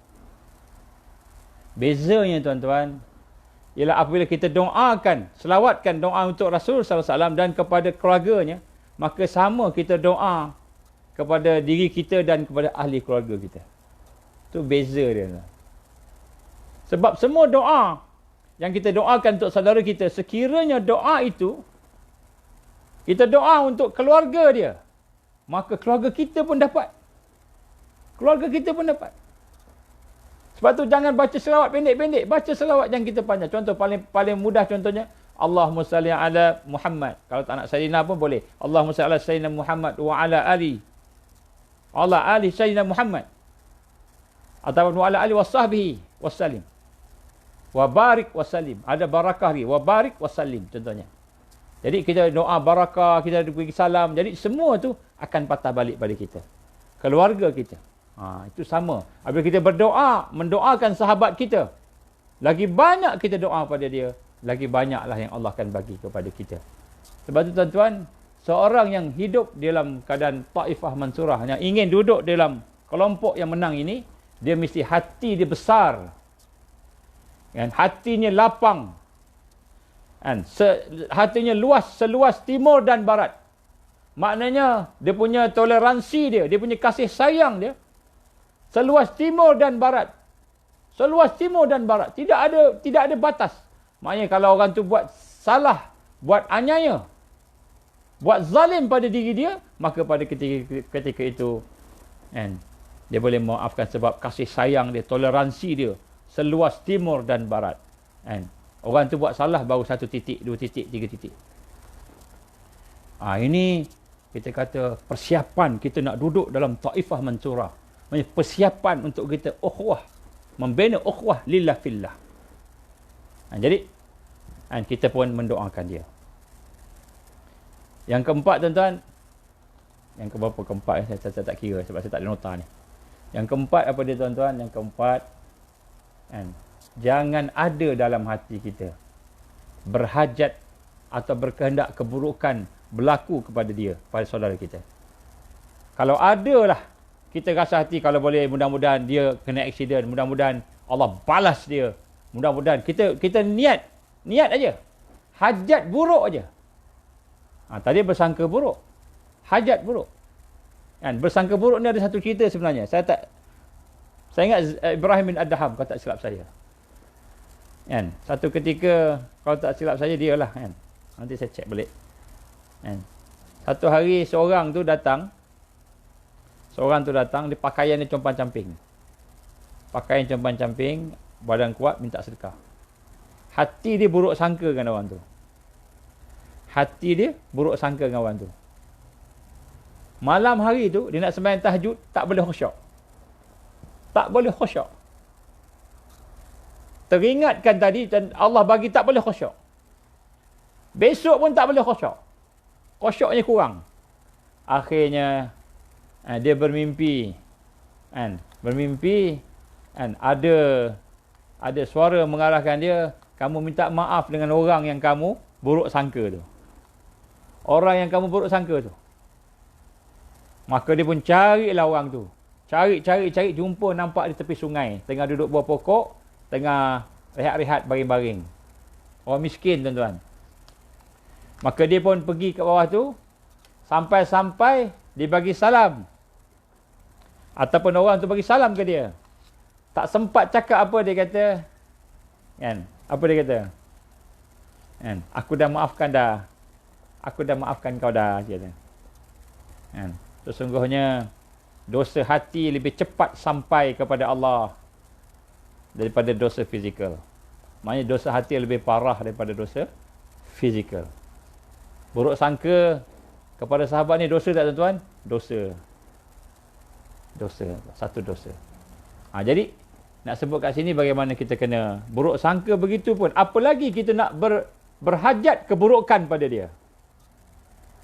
Bezanya tuan-tuan ialah apabila kita doakan, selawatkan doa untuk Rasul SAW dan kepada keluarganya, maka sama kita doa kepada diri kita dan kepada ahli keluarga kita. Itu beza dia. Sebab semua doa yang kita doakan untuk saudara kita, sekiranya doa itu kita doa untuk keluarga dia, maka keluarga kita pun dapat. Keluarga kita pun dapat. Sebab tu jangan baca selawat pendek-pendek, baca selawat yang kita panjang. Contoh paling mudah contohnya, Allahumma salli ala Muhammad. Kalau tak nak Sayyidina pun boleh. Allahumma salli ala Sayyidina Muhammad wa ala ali Sayyidina Muhammad. Ataupun wa ala ali wa sahbihi wassalim. Wa barik wassalim. Ada barakah ni, wa barik wassalim contohnya. Jadi kita doa barakah, kita bagi salam. Jadi semua tu akan patah balik pada kita. Keluarga kita. Itu sama. Apabila kita berdoa, mendoakan sahabat kita, lagi banyak kita doa pada dia, lagi banyaklah yang Allah akan bagi kepada kita. Sebab itu tuan-tuan, seorang yang hidup dalam keadaan Taifah Mansurah, yang ingin duduk dalam kelompok yang menang ini, dia mesti hati dia besar, kan? Hatinya lapang, kan? Hatinya luas, seluas timur dan barat. Maknanya dia punya toleransi dia punya kasih sayang dia seluas timur dan barat. Seluas timur dan barat. Tidak ada batas. Maknanya kalau orang tu buat salah, buat aniaya, buat zalim pada diri dia, maka pada ketika itu, kan, dia boleh memaafkan sebab kasih sayang dia, toleransi dia seluas timur dan barat. Kan? Orang tu buat salah baru 1 titik, 2 titik, 3 titik. Ini kita kata persiapan kita nak duduk dalam Taifah Mansurah. Maksudnya persiapan untuk kita ukhuwah, membina ukhuwah lillah fillah. Jadi kita pun mendoakan dia. Yang keempat tuan-tuan, yang keempat saya tak kira sebab saya tak ada nota ni. Yang keempat apa dia tuan-tuan? Yang keempat, jangan ada dalam hati kita berhajat atau berkehendak keburukan berlaku kepada dia, pada saudara kita. Kalau ada lah, kita rasa hati kalau boleh mudah-mudahan dia kena aksiden, mudah-mudahan Allah balas dia, mudah-mudahan kita niat aja, hajat buruk aja. Tadi bersangka buruk, hajat buruk. Kan, bersangka buruk ni ada satu cerita sebenarnya. Saya ingat Ibrahim bin Adham, kalau tak silap saya. Kan, satu ketika, kalau tak silap saya dia lah, kan. Nanti saya cek balik. Kan. Satu hari seorang tu datang, dia pakaian dia compang-camping. Pakaian compang-camping, badan kuat, minta sedekah. Hati dia buruk sangka dengan orang tu. Malam hari tu, dia nak sembahyang tahajud, tak boleh khusyuk. Teringatkan tadi, dan Allah bagi tak boleh khusyuk. Besok pun tak boleh khusyuk. Khusyuknya kurang. Akhirnya, dia bermimpi. Ada suara mengarahkan dia, kamu minta maaf dengan orang yang kamu buruk sangka tu. Orang yang kamu buruk sangka tu. Maka dia pun carilah orang tu. Cari, jumpa, nampak di tepi sungai. Tengah duduk buah pokok, tengah rehat-rehat baring-baring. Orang miskin tuan-tuan. Maka dia pun pergi ke bawah tu, sampai dia bagi salam. Ataupun orang tu bagi salam ke dia. Tak sempat cakap apa dia kata. Kan? Apa dia kata? Kan? Aku dah maafkan dah. aku dah maafkan kau dah, kata. Kan? Sesungguhnya dosa hati lebih cepat sampai kepada Allah daripada dosa fizikal. Maknanya dosa hati lebih parah daripada dosa fizikal. Buruk sangka kepada sahabat ni dosa tak tuan-tuan? Dosa. Dosa. Satu dosa. Jadi nak sebut kat sini bagaimana kita kena buruk sangka begitu pun. Apa lagi kita nak berhajat keburukan pada dia.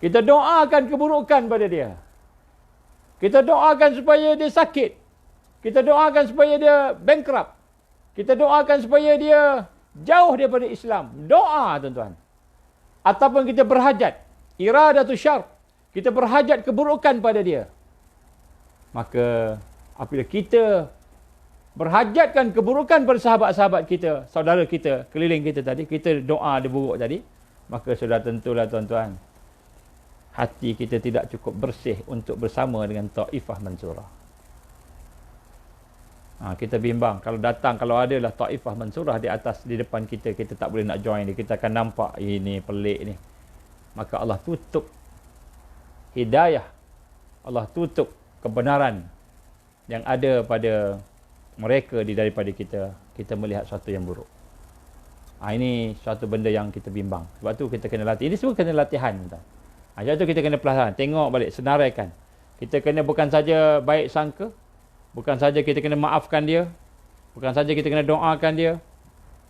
Kita doakan keburukan pada dia. Kita doakan supaya dia sakit. Kita doakan supaya dia bankrupt. Kita doakan supaya dia jauh daripada Islam. Doa, tuan-tuan. Ataupun kita berhajat. Iradatu syar. Kita berhajat keburukan pada dia. Maka, apabila kita berhajatkan keburukan pada sahabat-sahabat kita, saudara kita, keliling kita tadi, kita doa dia buruk tadi, maka sudah tentulah, tuan-tuan, hati kita tidak cukup bersih untuk bersama dengan Taifah Mansurah. Kita bimbang. Kalau adalah Taifah Mansurah di depan kita, kita tak boleh nak join dia. Kita akan nampak, ini pelik ni. Maka Allah tutup hidayah. Allah tutup kebenaran yang ada pada mereka daripada kita. Kita melihat sesuatu yang buruk. Ini suatu benda yang kita bimbang. Sebab tu kita kena latih. Ini semua kena latihan, tuan. Sebab tu kita kena pelajari, tengok balik, senaraikan. Kita kena bukan saja baik sangka, bukan saja kita kena maafkan dia, bukan saja kita kena doakan dia,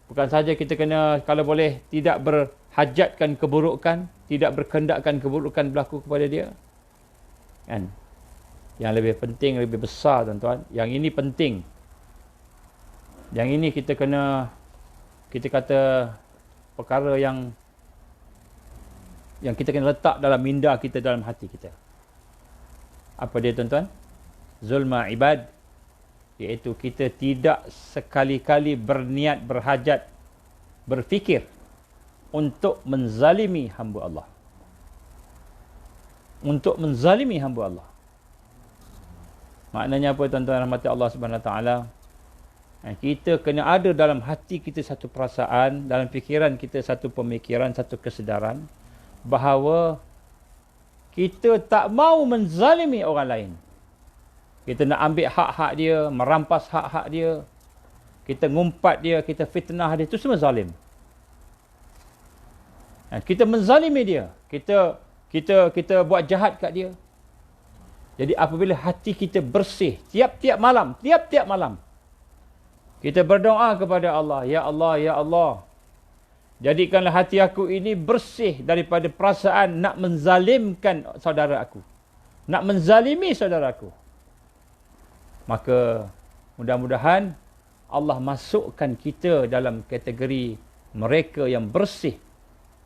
bukan saja kita kena, kalau boleh, tidak berhajatkan keburukan, tidak berkendakkan keburukan berlaku kepada dia. Kan? Yang lebih penting, lebih besar, tuan-tuan. Yang ini penting. Yang ini kita kena, kita kata, perkara yang kita kena letak dalam minda kita, dalam hati kita. Apa dia, tuan-tuan? Zulma ibad. Iaitu kita tidak sekali-kali berniat, berhajat, berfikir untuk menzalimi hamba Allah. Untuk menzalimi hamba Allah. Maknanya apa, tuan-tuan rahmati Allah Subhanahu Wa Taala? Kita kena ada dalam hati kita satu perasaan, dalam fikiran kita satu pemikiran, satu kesedaran, bahawa kita tak mau menzalimi orang lain. Kita nak ambil hak-hak dia, merampas hak-hak dia, kita ngumpat dia, kita fitnah dia, itu semua zalim. Kita menzalimi dia, kita buat jahat kat dia. Jadi apabila hati kita bersih, tiap-tiap malam, kita berdoa kepada Allah, ya Allah, ya Allah, jadikanlah hati aku ini bersih daripada perasaan nak menzalimkan saudara aku. Nak menzalimi saudara aku. Maka mudah-mudahan Allah masukkan kita dalam kategori mereka yang bersih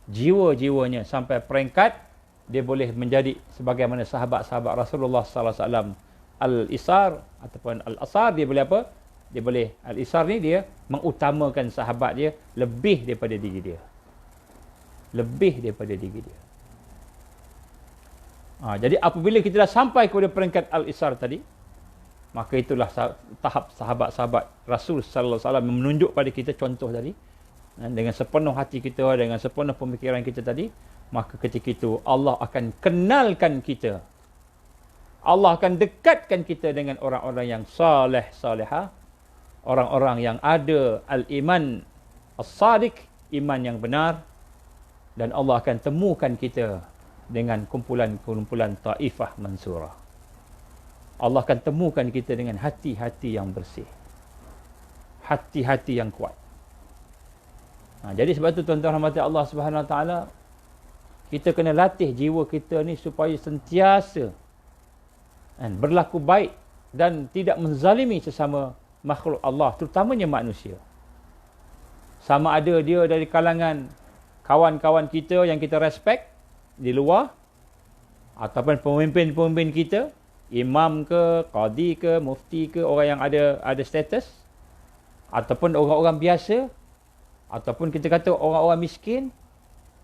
jiwa-jiwanya sampai peringkat dia boleh menjadi sebagaimana sahabat-sahabat Rasulullah sallallahu alaihi wasallam al-isar ataupun al-asar, dia boleh apa? Dia boleh, al-isar ni dia mengutamakan sahabat dia lebih daripada diri dia. Lebih daripada diri dia. Jadi apabila kita dah sampai kepada peringkat al-isar tadi, maka itulah tahap sahabat-sahabat Rasul sallallahu alaihi wasallam menunjuk pada kita contoh tadi. Dengan sepenuh hati kita, dengan sepenuh pemikiran kita tadi, maka ketika itu Allah akan kenalkan kita. Allah akan dekatkan kita dengan orang-orang yang saleh, salihah. Orang-orang yang ada al-iman as-sadiq, iman yang benar. Dan Allah akan temukan kita dengan kumpulan-kumpulan Taifah Mansurah. Allah akan temukan kita dengan hati-hati yang bersih. Hati-hati yang kuat. Jadi sebab itu tuan-tuan rahmati Allah Subhanahu Wa Taala, kita kena latih jiwa kita ni supaya sentiasa berlaku baik dan tidak menzalimi sesama makhluk Allah, terutamanya manusia. Sama ada dia dari kalangan kawan-kawan kita yang kita respect di luar, ataupun pemimpin-pemimpin kita, imam ke, qadi ke, mufti ke, orang yang ada status, ataupun orang-orang biasa, ataupun kita kata orang-orang miskin,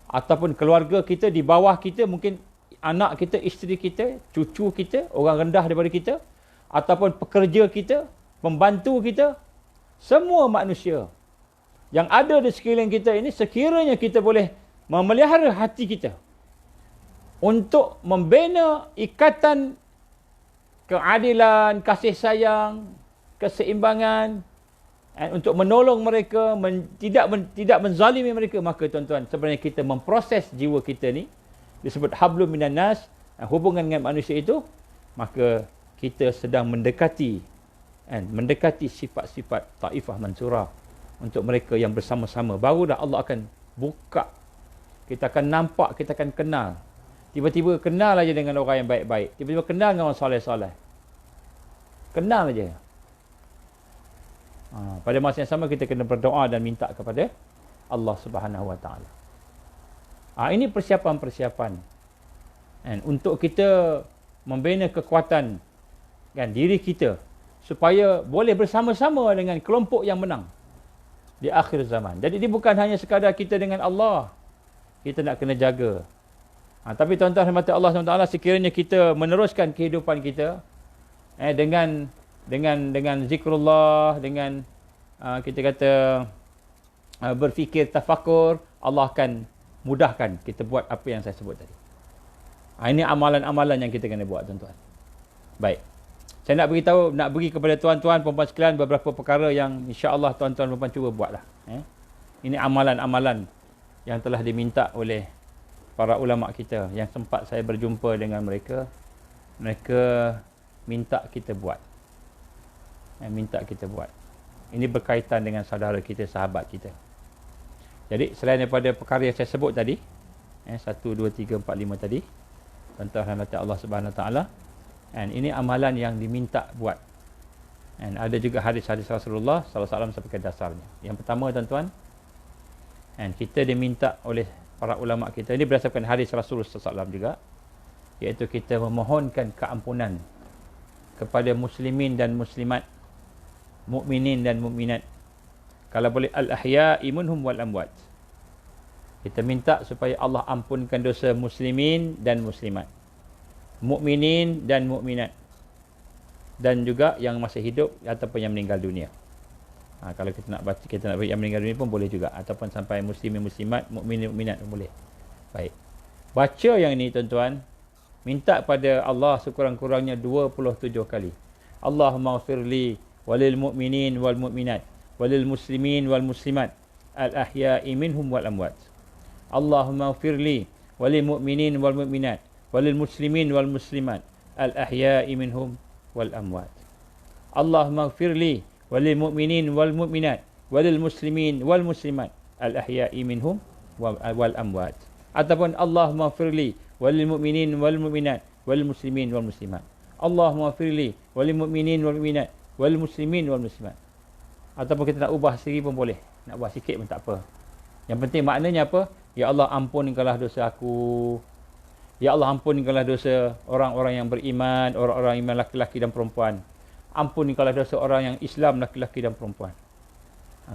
ataupun keluarga kita di bawah kita, mungkin anak kita, isteri kita, cucu kita, orang rendah daripada kita, ataupun pekerja kita, pembantu kita, semua manusia yang ada di sekeliling kita ini, sekiranya kita boleh memelihara hati kita untuk membina ikatan keadilan, kasih sayang, keseimbangan, untuk menolong mereka, tidak menzalimi mereka, maka tuan-tuan, sebenarnya kita memproses jiwa kita ni, disebut hablum minan nas, hubungan dengan manusia itu, maka kita sedang mendekati sifat-sifat taifah mansurah untuk mereka yang bersama-sama. Barulah Allah akan buka, kita akan nampak, kita akan kenal. Tiba-tiba kenal aja dengan orang yang baik-baik, tiba-tiba kenal dengan orang soleh-soleh, kenal aja. Pada masa yang sama kita kena berdoa dan minta kepada Allah Subhanahu Wa Taala. Ini persiapan-persiapan untuk kita membina kekuatan diri kita supaya boleh bersama-sama dengan kelompok yang menang di akhir zaman. Jadi ini bukan hanya sekadar kita dengan Allah, kita nak kena jaga. Tapi tuan-tuan rahmati Allah SWT, sekiranya kita meneruskan kehidupan kita dengan zikrullah, dengan kita kata berfikir tafakur, Allah akan mudahkan kita buat apa yang saya sebut tadi. Ini amalan-amalan yang kita kena buat, tuan-tuan. Baik. Saya nak bagi kepada tuan-tuan perempuan sekalian beberapa perkara yang insya-Allah tuan-tuan perempuan cuba buatlah. Ini amalan-amalan yang telah diminta oleh para ulama kita yang sempat saya berjumpa dengan mereka. Mereka minta kita buat. Ini berkaitan dengan saudara kita, sahabat kita. Jadi selain daripada perkara yang saya sebut tadi, 1, 2, 3, 4, 5 tadi, tuan-tuan rahmati Allah Subhanahu Wa Taala, ini amalan yang diminta buat. Ada juga hadis-hadis Rasulullah SAW sebagai dasarnya. Yang pertama, tuan-tuan, kita diminta oleh para ulama kita, ini berdasarkan hadis Rasulullah SAW juga, iaitu kita memohonkan keampunan kepada muslimin dan muslimat, mukminin dan mukminat, kalau boleh al-ahya'i minhum wal amwat. Kita minta supaya Allah ampunkan dosa muslimin dan muslimat, mukminin dan mukminat, dan juga yang masih hidup ataupun yang meninggal dunia. Kalau kita nak baca, kita nak bagi yang meninggal dunia pun boleh juga, ataupun sampai muslimin muslimat, mukminin mukminat pun boleh. Baik. Baca yang ini, tuan-tuan, minta pada Allah sekurang-kurangnya 27 kali. Allahumma ghfirli walil mu'minin wal mu'minat walil muslimin wal muslimat al-ahya'i minhum wal amwat. Allahumma ghfirli walil mu'minin wal mu'minat walil muslimin wal muslimat al-ahya'i minhum wal amwat. Allahumma ghfirli walil mu'minin wal mu'minat walil muslimin wal muslimat al-ahya'i minhum wal amwat. Ataupun Allahumma ghfirli walil mu'minin wal mu'minat wal muslimin wal muslimat. Allahumma ghfirli walil mu'minin wal mu'minat wal muslimin wal muslimat. Ataupun kita nak ubah sendiri pun boleh, nak ubah sikit pun tak apa. Yang penting maknanya apa? Ya Allah, ampunkanlah dosa aku. Ya Allah, ampunkanlah dosa orang-orang yang beriman, orang-orang iman laki-laki dan perempuan. Ampunkanlah dosa orang yang Islam laki-laki dan perempuan.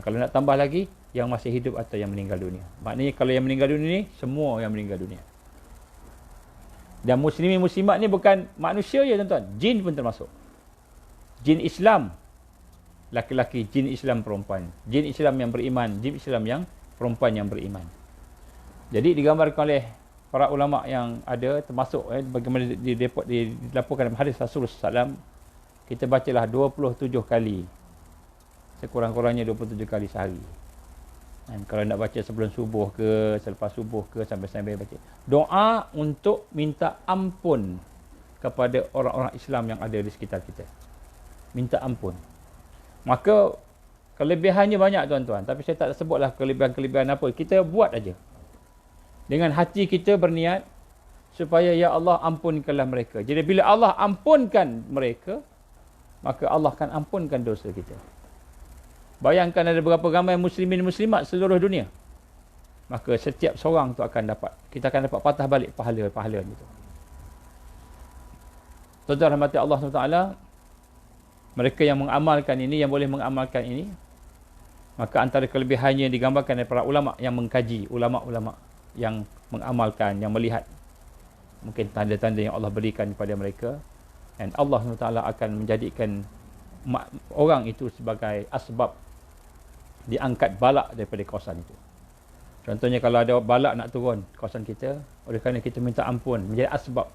Kalau nak tambah lagi, yang masih hidup atau yang meninggal dunia. Maknanya kalau yang meninggal dunia ni, semua yang meninggal dunia. Dan muslimin muslimat ni bukan manusia je, tuan-tuan, jin pun termasuk. Jin Islam laki-laki, jin Islam perempuan, jin Islam yang beriman, jin Islam yang perempuan yang beriman. Jadi digambarkan oleh para ulama yang ada, termasuk bagaimana dilaporkan dalam hadis Rasulullah SAW, kita bacalah 27 kali, sekurang-kurangnya 27 kali sehari. Dan kalau nak baca sebelum subuh ke, selepas subuh ke, sampai baca doa untuk minta ampun kepada orang-orang Islam yang ada di sekitar kita. Minta ampun. Maka kelebihannya banyak, tuan-tuan, tapi saya tak sebutlah kelebihan-kelebihan apa. Kita buat aja dengan hati kita berniat supaya ya Allah ampunkanlah mereka. Jadi bila Allah ampunkan mereka, maka Allah akan ampunkan dosa kita. Bayangkan ada berapa ramai muslimin muslimat seluruh dunia, maka setiap seorang tu akan dapat, kita akan dapat patah balik pahala itu. Tuan-tuan rahmati Allah SWT, mereka yang mengamalkan ini, yang boleh mengamalkan ini, maka antara kelebihannya yang digambarkan oleh para ulama yang mengkaji, ulama-ulama yang mengamalkan, yang melihat mungkin tanda-tanda yang Allah berikan kepada mereka, dan Allah SWT akan menjadikan orang itu sebagai asbab diangkat balak daripada kawasan itu. Contohnya kalau ada balak nak turun kawasan kita, oleh kerana kita minta ampun, menjadi asbab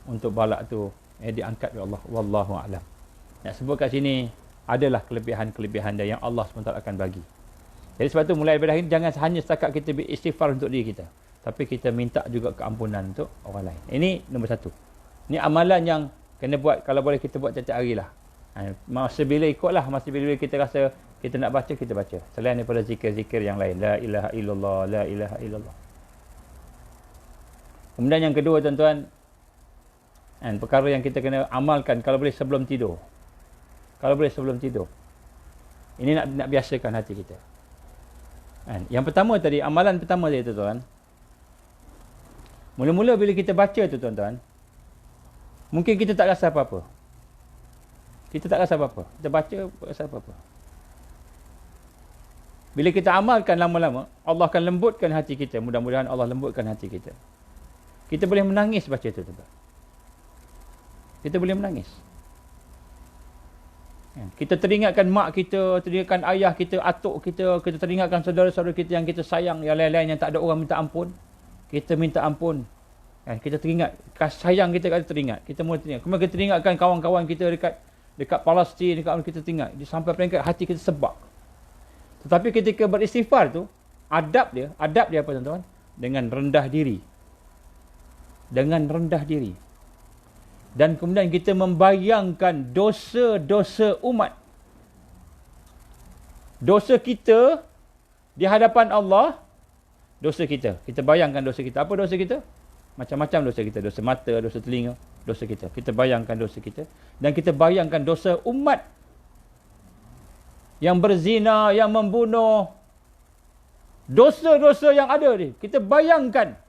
untuk balak tu diangkat oleh Allah. Wallahu a'lam. Nak sebut kat sini, adalah kelebihan-kelebihan dia yang Allah SWT akan bagi. Jadi sebab tu mulai daripada ini, jangan hanya setakat kita beristighfar untuk diri kita, tapi kita minta juga keampunan untuk orang lain. Ini nombor satu. Ini amalan yang kena buat, kalau boleh kita buat setiap hari lah. Masa bila ikutlah, masa bila kita rasa kita nak baca, kita baca. Selain daripada zikir-zikir yang lain. La ilaha illallah, la ilaha illallah. Kemudian yang kedua tuan-tuan, perkara yang kita kena amalkan kalau boleh sebelum tidur. Kalau boleh sebelum tidur. Ini nak biasakan hati kita. Yang pertama tadi, amalan pertama tadi tuan-tuan. Mula-mula bila kita baca tu tuan-tuan, mungkin kita tak rasa apa-apa. Kita tak rasa apa-apa. Kita baca, tak rasa apa-apa. Bila kita amalkan lama-lama, Allah akan lembutkan hati kita. Mudah-mudahan Allah lembutkan hati kita. Kita boleh menangis baca tu tuan-tuan. Kita boleh menangis. Kita teringatkan mak kita, teringatkan ayah kita, atuk kita, kita teringatkan saudara-saudara kita yang kita sayang, yang lain-lain yang tak ada orang minta ampun. Kita minta ampun. Kita teringat, sayang kita teringat. Kita mula teringat. Kemudian kita teringatkan kawan-kawan kita dekat Palestin, dekat kita teringat. Sampai peringkat hati kita sebab. Tetapi ketika beristighfar tu, adab dia apa tuan-tuan? Dengan rendah diri. Dengan rendah diri. Dan kemudian kita membayangkan dosa-dosa umat. Dosa kita di hadapan Allah, dosa kita. Kita bayangkan dosa kita. Apa dosa kita? Macam-macam dosa kita. Dosa mata, dosa telinga, dosa kita. Kita bayangkan dosa kita. Dan kita bayangkan dosa umat. Yang berzina, yang membunuh. Dosa-dosa yang ada ni. Kita bayangkan.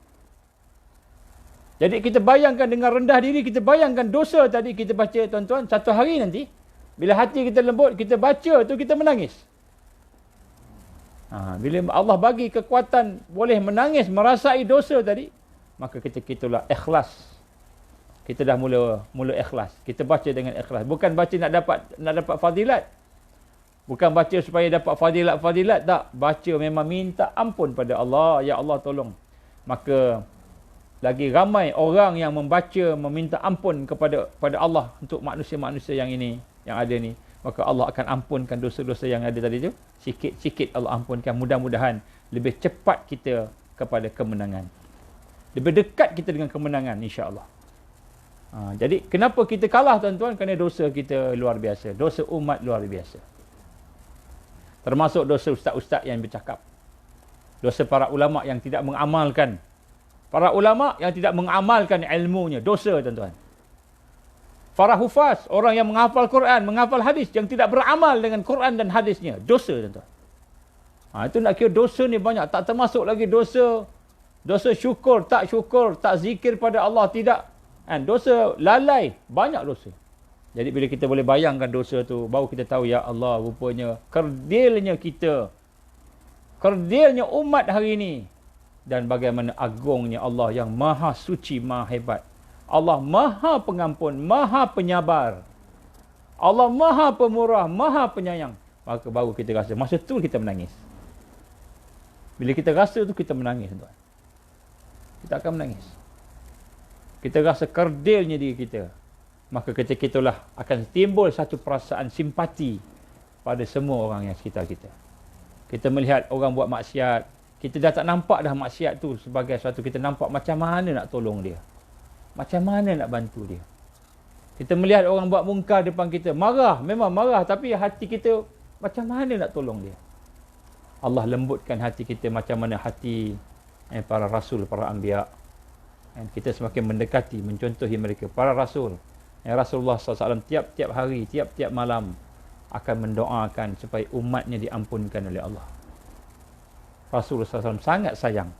Jadi kita bayangkan dengan rendah diri, kita bayangkan dosa tadi kita baca tuan-tuan. Satu hari nanti, bila hati kita lembut, kita baca tu, kita menangis. Bila Allah bagi kekuatan boleh menangis, merasai dosa tadi, maka itulah ikhlas. Kita dah mula ikhlas. Kita baca dengan ikhlas. Bukan baca nak dapat fadilat. Bukan baca supaya dapat fadilat-fadilat. Tak. Baca memang minta ampun pada Allah. Ya Allah tolong. Maka lagi ramai orang yang membaca, meminta ampun kepada Allah untuk manusia-manusia yang ada ni. Maka Allah akan ampunkan dosa-dosa yang ada tadi tu. Sikit-sikit Allah ampunkan. Mudah-mudahan lebih cepat kita kepada kemenangan. Lebih dekat kita dengan kemenangan, insya-Allah. Jadi kenapa kita kalah tuan-tuan? Kerana dosa kita luar biasa. Dosa umat luar biasa. Termasuk dosa ustaz-ustaz yang bercakap. Dosa para ulama yang tidak mengamalkan. Para ulama yang tidak mengamalkan ilmunya. Dosa tuan-tuan. Para hufaz, orang yang menghafal Quran, menghafal hadis, yang tidak beramal dengan Quran dan hadisnya. Dosa tuan-tuan. Itu nak kira dosa ni banyak. Tak termasuk lagi dosa syukur, tak zikir pada Allah, tidak. Dosa lalai, banyak dosa. Jadi bila kita boleh bayangkan dosa tu, baru kita tahu, ya Allah, rupanya kerdilnya kita, kerdilnya umat hari ini, dan bagaimana agungnya Allah yang maha suci, maha hebat. Allah maha pengampun, maha penyabar. Allah maha pemurah, maha penyayang. Maka baru kita rasa, masa tu kita menangis. Bila kita rasa tu, kita menangis, tuan. Kita akan menangis. Kita rasa kerdilnya diri kita. Maka ketika itulah akan timbul satu perasaan simpati pada semua orang yang sekitar kita. Kita melihat orang buat maksiat, kita dah tak nampak dah maksiat tu sebagai suatu, kita nampak macam mana nak tolong dia. Macam mana nak bantu dia. Kita melihat orang buat mungkar depan kita, marah, memang marah, tapi hati kita macam mana nak tolong dia. Allah lembutkan hati kita macam mana hati para rasul, para anbiya. Kita semakin mendekati, mencontohi mereka. Para rasul, Rasulullah SAW tiap-tiap hari, tiap-tiap malam akan mendoakan supaya umatnya diampunkan oleh Allah. Rasulullah SAW sangat sayang.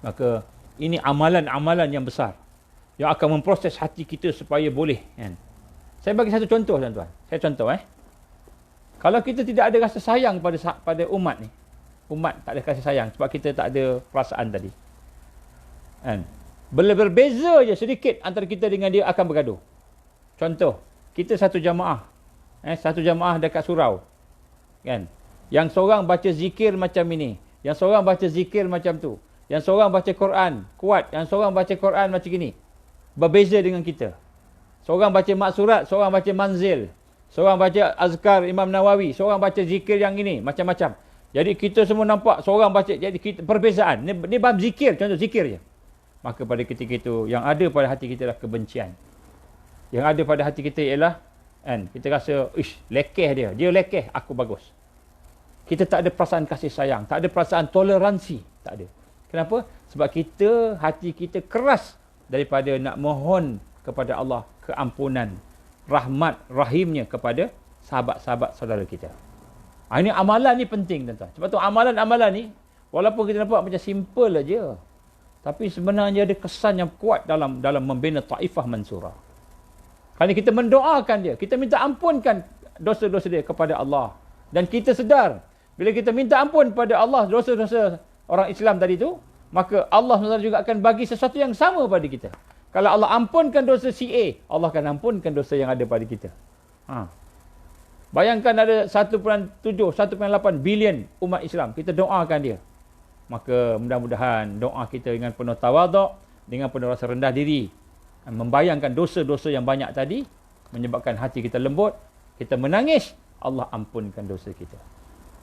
Maka ini amalan-amalan yang besar yang akan memproses hati kita supaya boleh. Saya bagi satu contoh tuan-tuan. Saya contoh Kalau kita tidak ada rasa sayang pada umat ni, umat tak ada kasih sayang sebab kita tak ada perasaan tadi. Berbeza je sedikit antara kita dengan dia akan bergaduh. Contoh, kita satu jamaah. Satu jamaah dekat surau. Yang seorang baca zikir macam ini, Yang seorang baca zikir macam tu. Yang seorang baca Quran kuat. Yang seorang baca Quran macam gini. Berbeza dengan kita. Seorang baca maksurat, seorang baca manzil. Seorang baca azkar Imam Nawawi, seorang baca zikir yang ini, macam-macam. Jadi kita semua nampak seorang baca, jadi kita perbezaan. Ni bab zikir, contoh zikir je. Maka pada ketika itu, yang ada pada hati kita adalah kebencian. Yang ada pada hati kita ialah, kan, kita rasa, ish, lekeh dia lekeh, aku bagus. Kita tak ada perasaan kasih sayang, tak ada perasaan toleransi, tak ada. Kenapa? Sebab kita, hati kita keras daripada nak mohon kepada Allah keampunan, rahmat, rahimnya kepada sahabat-sahabat saudara kita. Ini amalan ni penting, tuan-tuan. Sebab tu amalan-amalan ni, walaupun kita nampak macam simple aja, tapi sebenarnya ada kesan yang kuat dalam membina Taifah Mansurah. Kerana kita mendoakan dia, kita minta ampunkan dosa-dosa dia kepada Allah. Dan kita sedar, bila kita minta ampun pada Allah dosa-dosa orang Islam tadi tu, maka Allah SWT juga akan bagi sesuatu yang sama pada kita. Kalau Allah ampunkan dosa si A, Allah akan ampunkan dosa yang ada pada kita. Bayangkan ada 1.7, 1.8 bilion umat Islam. Kita doakan dia. Maka mudah-mudahan doa kita dengan penuh tawaduk, dengan penuh rasa rendah diri, membayangkan dosa-dosa yang banyak tadi, menyebabkan hati kita lembut, kita menangis, Allah ampunkan dosa kita.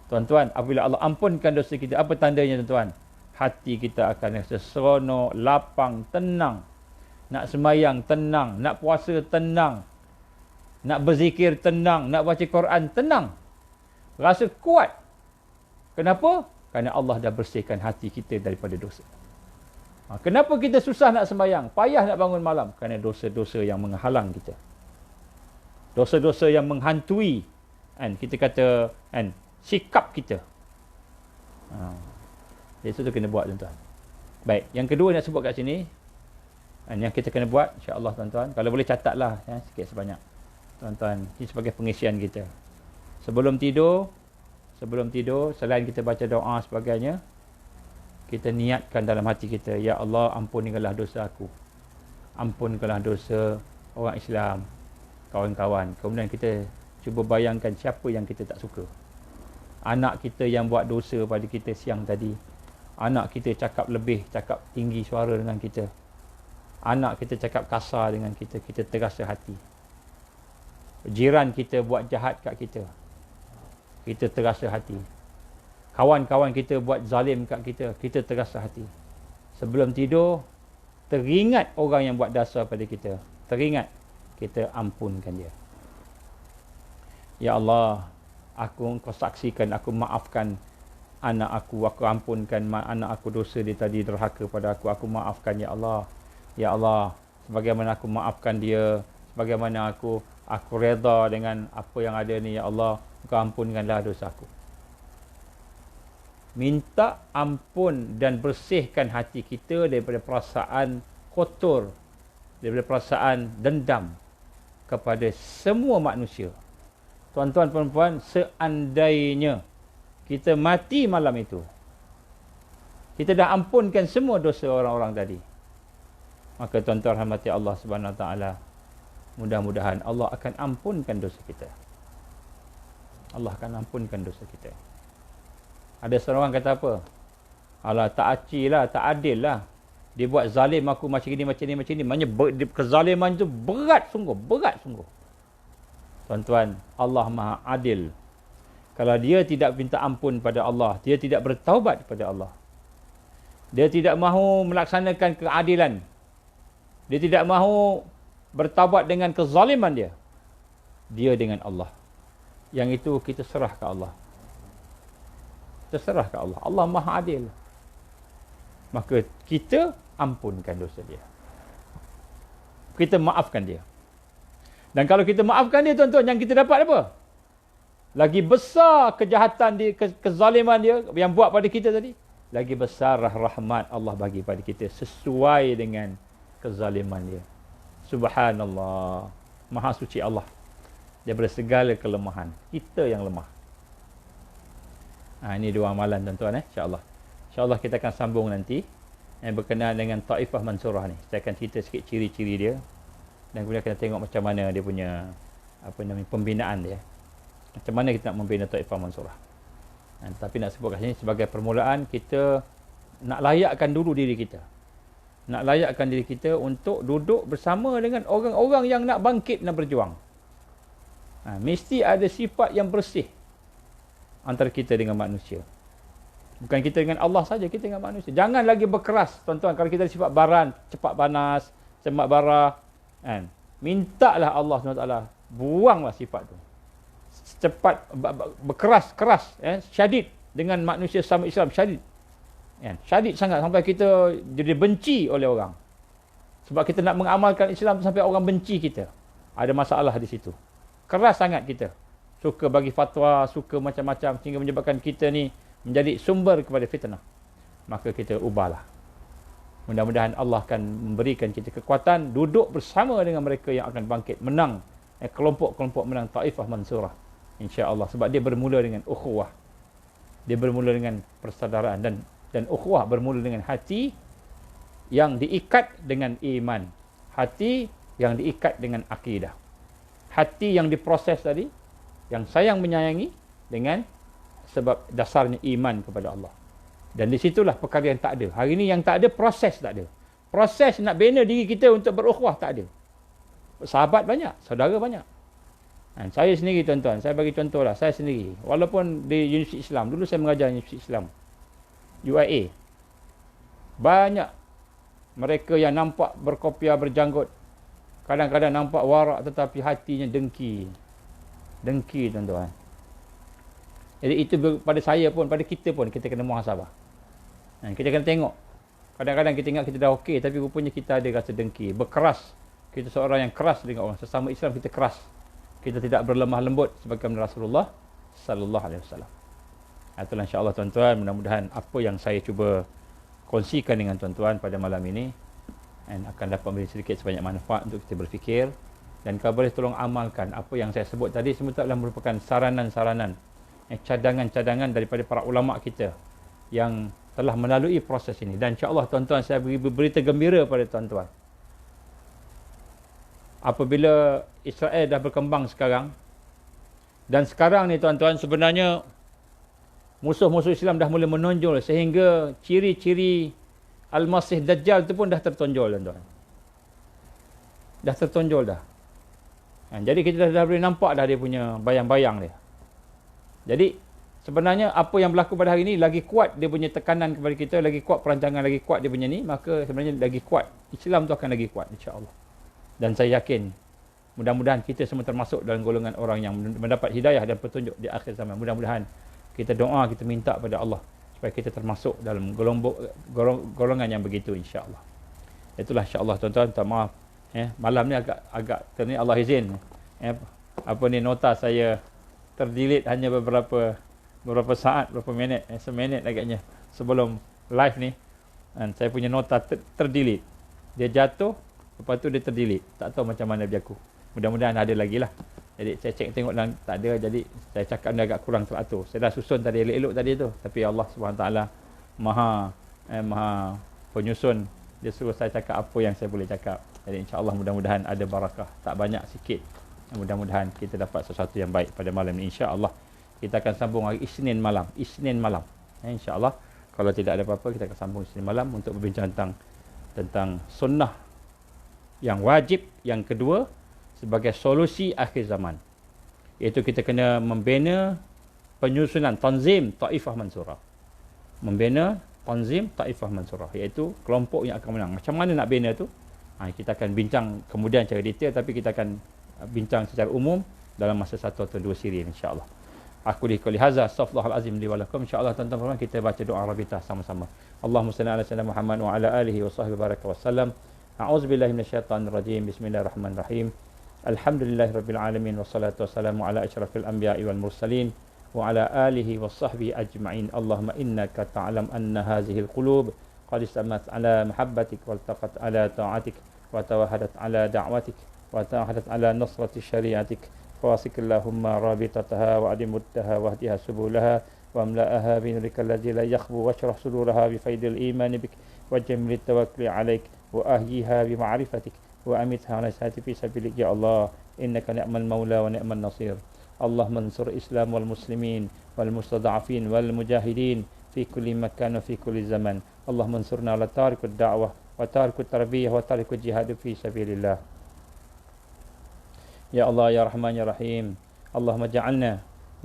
Tuan-tuan, apabila Allah ampunkan dosa kita, apa tandanya tuan-tuan? Hati kita akan rasa seronok, lapang, tenang. Nak semayang tenang, nak puasa tenang, nak berzikir tenang, nak baca Quran tenang. Rasa kuat. Kenapa? Kerana Allah dah bersihkan hati kita daripada dosa. Kenapa kita susah nak semayang, payah nak bangun malam? Kerana dosa-dosa yang menghalang kita. Dosa-dosa yang menghantui, kan, kita kata, kan, sikap kita. Jadi itu kena buat, tuan-tuan. Baik, yang kedua nak sebut kat sini, yang kita kena buat, insya-Allah tuan-tuan, kalau boleh catatlah ya, sikit sebanyak. Tuan-tuan, ini sebagai pengisian kita. Sebelum tidur, selain kita baca doa sebagainya, kita niatkan dalam hati kita, ya Allah, ampunikanlah dosa aku. Ampunkanlah dosa orang Islam, kawan-kawan. Kemudian kita cuba bayangkan siapa yang kita tak suka. Anak kita yang buat dosa pada kita siang tadi. Anak kita cakap lebih, cakap tinggi suara dengan kita. Anak kita cakap kasar dengan kita, kita terasa hati. Jiran kita buat jahat kat kita, kita terasa hati. Kawan-kawan kita buat zalim kat kita, kita terasa hati. Sebelum tidur, teringat orang yang buat dosa pada kita. Teringat, kita ampunkan dia. Ya Allah, Engkau saksikan, aku maafkan anak aku ampunkan anak aku dosa dia tadi derhaka pada aku maafkan ya Allah. Ya Allah, sebagaimana aku maafkan dia, sebagaimana aku reda dengan apa yang ada ni, ya Allah, Engkau ampunkanlah dosa aku. Minta ampun dan bersihkan hati kita daripada perasaan kotor, daripada perasaan dendam kepada semua manusia. Tuan-tuan perempuan, seandainya kita mati malam itu, kita dah ampunkan semua dosa orang-orang tadi, maka tuan-tuan rahmati Allah Subhanahu Wa Taala, mudah-mudahan Allah akan ampunkan dosa kita. Allah akan ampunkan dosa kita. Ada seorang kata apa? Alah, tak aci lah, tak adil lah. Dia buat zalim aku macam ni. Maknanya kezaliman itu berat sungguh. Tuan-tuan, Allah Maha Adil. Kalau dia tidak minta ampun pada Allah, dia tidak bertaubat kepada Allah, dia tidak mahu melaksanakan keadilan, dia tidak mahu bertaubat dengan kezaliman dia dengan Allah. Yang itu kita serah ke Allah. Terserah ke Allah. Allah Maha Adil. Maka kita ampunkan dosa dia. Kita maafkan dia. Dan kalau kita maafkan dia, tuan-tuan, yang kita dapat apa? Lagi besar kejahatan dia, kezaliman dia yang buat pada kita tadi, lagi besar rahmat Allah bagi pada kita sesuai dengan kezaliman dia. Subhanallah. Maha suci Allah daripada segala kelemahan. Kita yang lemah. Ini dua amalan, tuan-tuan, insya-Allah. InsyaAllah kita akan sambung nanti yang berkenaan dengan Taifah Mansurah ni. Saya akan cerita sikit ciri-ciri dia dan kemudian kita tengok macam mana dia punya pembinaan dia. Macam mana kita nak membina Taifah Mansurah. Tapi nak sebut kat sini sebagai permulaan, kita nak layakkan dulu diri kita. Nak layakkan diri kita untuk duduk bersama dengan orang-orang yang nak bangkit dan berjuang. Mesti ada sifat yang bersih antara kita dengan manusia. Bukan kita dengan Allah saja, kita dengan manusia. Jangan lagi berkeras, tuan-tuan. Kalau kita ada sifat baran, cepat panas, cepat barah, kan? Mintalah Allah SWT, buanglah sifat tu. Cepat, berkeras, keras, syadid dengan manusia sama Islam, syadid. Syadid sangat sampai kita jadi benci oleh orang. Sebab kita nak mengamalkan Islam sampai orang benci kita. Ada masalah di situ. Keras sangat kita. Suka bagi fatwa, suka macam-macam sehingga menyebabkan kita ni menjadi sumber kepada fitnah. Maka kita ubahlah. Mudah-mudahan Allah akan memberikan kita kekuatan duduk bersama dengan mereka yang akan bangkit, menang. Kelompok-kelompok menang Taifah Mansurah. InsyaAllah. Sebab dia bermula dengan ukhuwah. Dia bermula dengan persaudaraan. Dan ukhuwah bermula dengan hati yang diikat dengan iman. Hati yang diikat dengan akidah. Hati yang diproses tadi, yang sayang menyayangi dengan sebab dasarnya iman kepada Allah. Dan di situlah perkara yang tak ada. Hari ini yang tak ada, proses tak ada. Proses nak bina diri kita untuk berukhuwah tak ada. Sahabat banyak, saudara banyak. Saya sendiri tuan-tuan, saya bagi contoh lah, saya sendiri. Walaupun di Universiti Islam, dulu saya mengajar Universiti Islam, UIA. Banyak mereka yang nampak berkopiah, berjanggut. Kadang-kadang nampak warak tetapi hatinya dengki. Dengki tuan-tuan. Jadi itu pada saya pun, pada kita pun, kita kena muhasabah. Kita kena tengok. Kadang-kadang kita ingat kita dah okey, tapi rupanya kita ada rasa dengki. Berkeras. Kita seorang yang keras dengan orang. Sesama Islam kita keras. Kita tidak berlemah lembut sebagaimana Rasulullah sallallahu alaihi wasallam. Itulah insya-Allah tuan-tuan, mudah-mudahan apa yang saya cuba kongsikan dengan tuan-tuan pada malam ini akan dapat memberi sedikit sebanyak manfaat untuk kita berfikir, dan kalau boleh tolong amalkan apa yang saya sebut tadi. Semua adalah merupakan saranan-saranan, cadangan-cadangan daripada para ulama kita yang telah melalui proses ini. Dan insya-Allah tuan-tuan, saya beri berita gembira pada tuan-tuan. Apabila Israel dah berkembang sekarang, dan sekarang ni tuan-tuan, sebenarnya musuh-musuh Islam dah mula menonjol, sehingga ciri-ciri Al-Masih Dajjal tu pun dah tertonjol tuan-tuan. Dah tertonjol dah. Jadi kita dah boleh nampak dah dia punya bayang-bayang dia. Jadi sebenarnya apa yang berlaku pada hari ini, lagi kuat dia punya tekanan kepada kita, lagi kuat perancangan, lagi kuat dia punya ni, maka sebenarnya lagi kuat Islam tu akan lagi kuat insya-Allah. Dan saya yakin mudah-mudahan kita semua termasuk dalam golongan orang yang mendapat hidayah dan petunjuk di akhir zaman. Mudah-mudahan kita doa, kita minta pada Allah supaya kita termasuk dalam golongan yang begitu insya-Allah. Itulah insya-Allah tuan-tuan. Minta maaf malam ni agak ni, Allah izin apa ni, nota saya terdelete hanya beberapa saat, beberapa minit, seminit agaknya sebelum live ni. Dan saya punya nota terdelete. Dia jatuh, lepas tu dia terdelete. Tak tahu macam mana berlaku. Mudah-mudahan ada lagi lah. Jadi saya cek tengok dan tak ada. Jadi saya cakap dia agak kurang teratur. Saya dah susun tadi elok-elok tadi tu. Tapi Allah SWT maha penyusun. Dia suruh saya cakap apa yang saya boleh cakap. Jadi insya-Allah mudah-mudahan ada barakah. Tak banyak, sikit. Mudah-mudahan kita dapat sesuatu yang baik pada malam ini insya-Allah. Kita akan sambung hari Isnin malam. Isnin malam. InsyaAllah. Kalau tidak ada apa-apa, kita akan sambung Isnin malam untuk berbincang tentang sunnah yang wajib yang kedua sebagai solusi akhir zaman. Iaitu kita kena membina penyusunan Tanzim Taifah Mansurah. Membina Tanzim Taifah Mansurah. Iaitu kelompok yang akan menang. Macam mana nak bina tu? Kita akan bincang kemudian secara detail, tapi kita akan bincang secara umum dalam masa 1 atau 2 siri insya-Allah. Aku liqali hadza astaghfirullahalazim li wa lakum. Insya-Allah tuan-tuan kita baca doa Rabitah sama-sama. Allahumma salli ala sayyidina Muhammad wa ala alihi wa sahbihi baraka wasallam. A'udzubillahi minasyaitonir rajim. Bismillahirrahmanirrahim. Alhamdulillahirabbil alamin wassalatu wassalamu ala asyrafil anbiya'i wal mursalin wa ala alihi wa sahbihi ajma'in. Allahumma innaka ta'lam anna hadhihi alqulub qad istamat ala mahabbatik wa iltaqat ala ta'atik wa tawahadat ala da'watik wa tawahadat ala nasrati syari'atik. فواسك اللهم رابطتها وأدمتها واهدها سبلها واملأها بنورك الذي لا يخبو واشرح صدورها بفيض الإيمان بك وجمل التوكل عليك وأهيها بمعرفتك وأمتها على الشهادة في سبيلك يا الله إنك نعم المولى ونعم النصير اللهم انصر الإسلام والمسلمين والمستضعفين والمجاهدين في كل مكان وفي كل زمن. اللهم انصرنا على تارك الدعوة وتارك التربية وتارك الجهاد في سبيل الله. يا الله يا رحمن يا رحيم، اللهم اجعلنا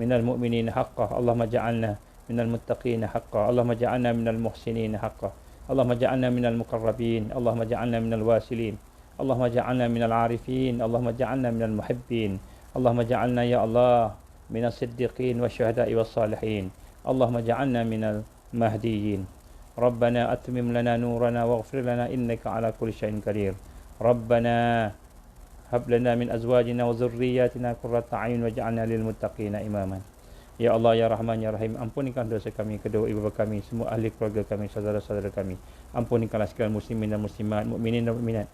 من المؤمنين حقا، اللهم اجعلنا من المتقين حقا، اللهم اجعلنا من المحسنين حقا، اللهم اجعلنا من المقربين، اللهم اجعلنا من الواصلين، اللهم اجعلنا من العارفين، اللهم اجعلنا من المحبين، اللهم اجعلنا يا الله من الصديقين والشهداء والصالحين، اللهم اجعلنا من المهديين. ربنا أتمم لنا نورنا واغفر لنا إنك على كل شيء قدير. ربنا هب لنا من أزواجنا وذرياتنا قرة أعين واجعلنا للمتقين إماما. Ya Allah, Ya Rahman, Ya Rahim, ampunikan dosa kami, kedua ibu bapa kami, semua ahli keluarga kami, saudara-saudara kami. Ampunikanlah segala muslimin dan muslimat, mukminin dan mukminat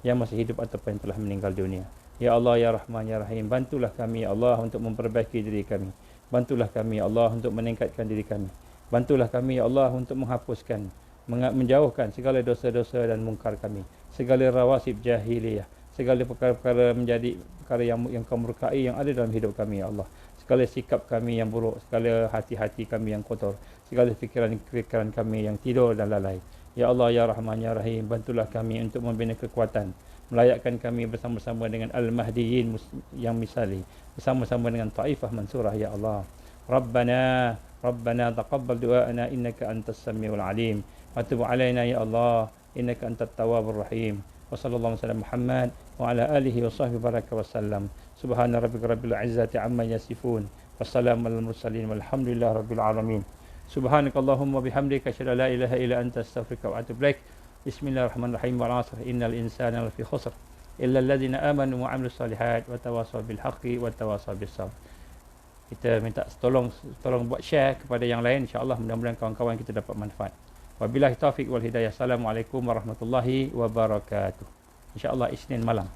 yang masih hidup ataupun yang telah meninggal dunia. Ya Allah, Ya Rahman, Ya Rahim, bantulah kami, Ya Allah, untuk memperbaiki diri kami. Bantulah kami, Ya Allah, untuk meningkatkan diri kami. Bantulah kami, Ya Allah, untuk menghapuskan, menjauhkan segala dosa-dosa dan mungkar kami, segala rawasib jahiliyah, segala perkara-perkara menjadi perkara yang kau murkai yang ada dalam hidup kami, Ya Allah. Segala sikap kami yang buruk, segala hati-hati kami yang kotor, segala fikiran-fikiran kami yang tidur dan lalai. Ya Allah, Ya Rahman, Ya Rahim, bantulah kami untuk membina kekuatan, melayakkan kami bersama-sama dengan Al-Mahdiyin yang misali, bersama-sama dengan Taifah Mansurah, Ya Allah. Rabbana taqabbal du'aana innaka antas samiul alim, wa tub alaina ya Allah innaka antat tawwabur rahim. Wa sallallahu alaihi Muhammad wa ala alihi wa sahbihi baraka wa sallam. Subhana rabbika rabbil izzati amma yasifun. Wassalamu alal mursalin walhamdulillahi rabbil alamin. Subhanakallahumma bihamdika asyhadu an la ilaha illa anta astaghfiruka wa atubu ilaik. Bismillahirrahmanirrahim. Wal 'asr innal insana lafi khusr illa alladhina amanu wa 'amilus solihat wa tawassaw bil haqqi wa tawassaw bis sabr. Kita minta tolong buat share kepada yang lain, insya-Allah mudah-mudahan kawan-kawan kita dapat manfaat. Wabillahi taufiq wal hidayah. Assalamualaikum warahmatullahi wabarakatuh. Insya-Allah Isnin malam.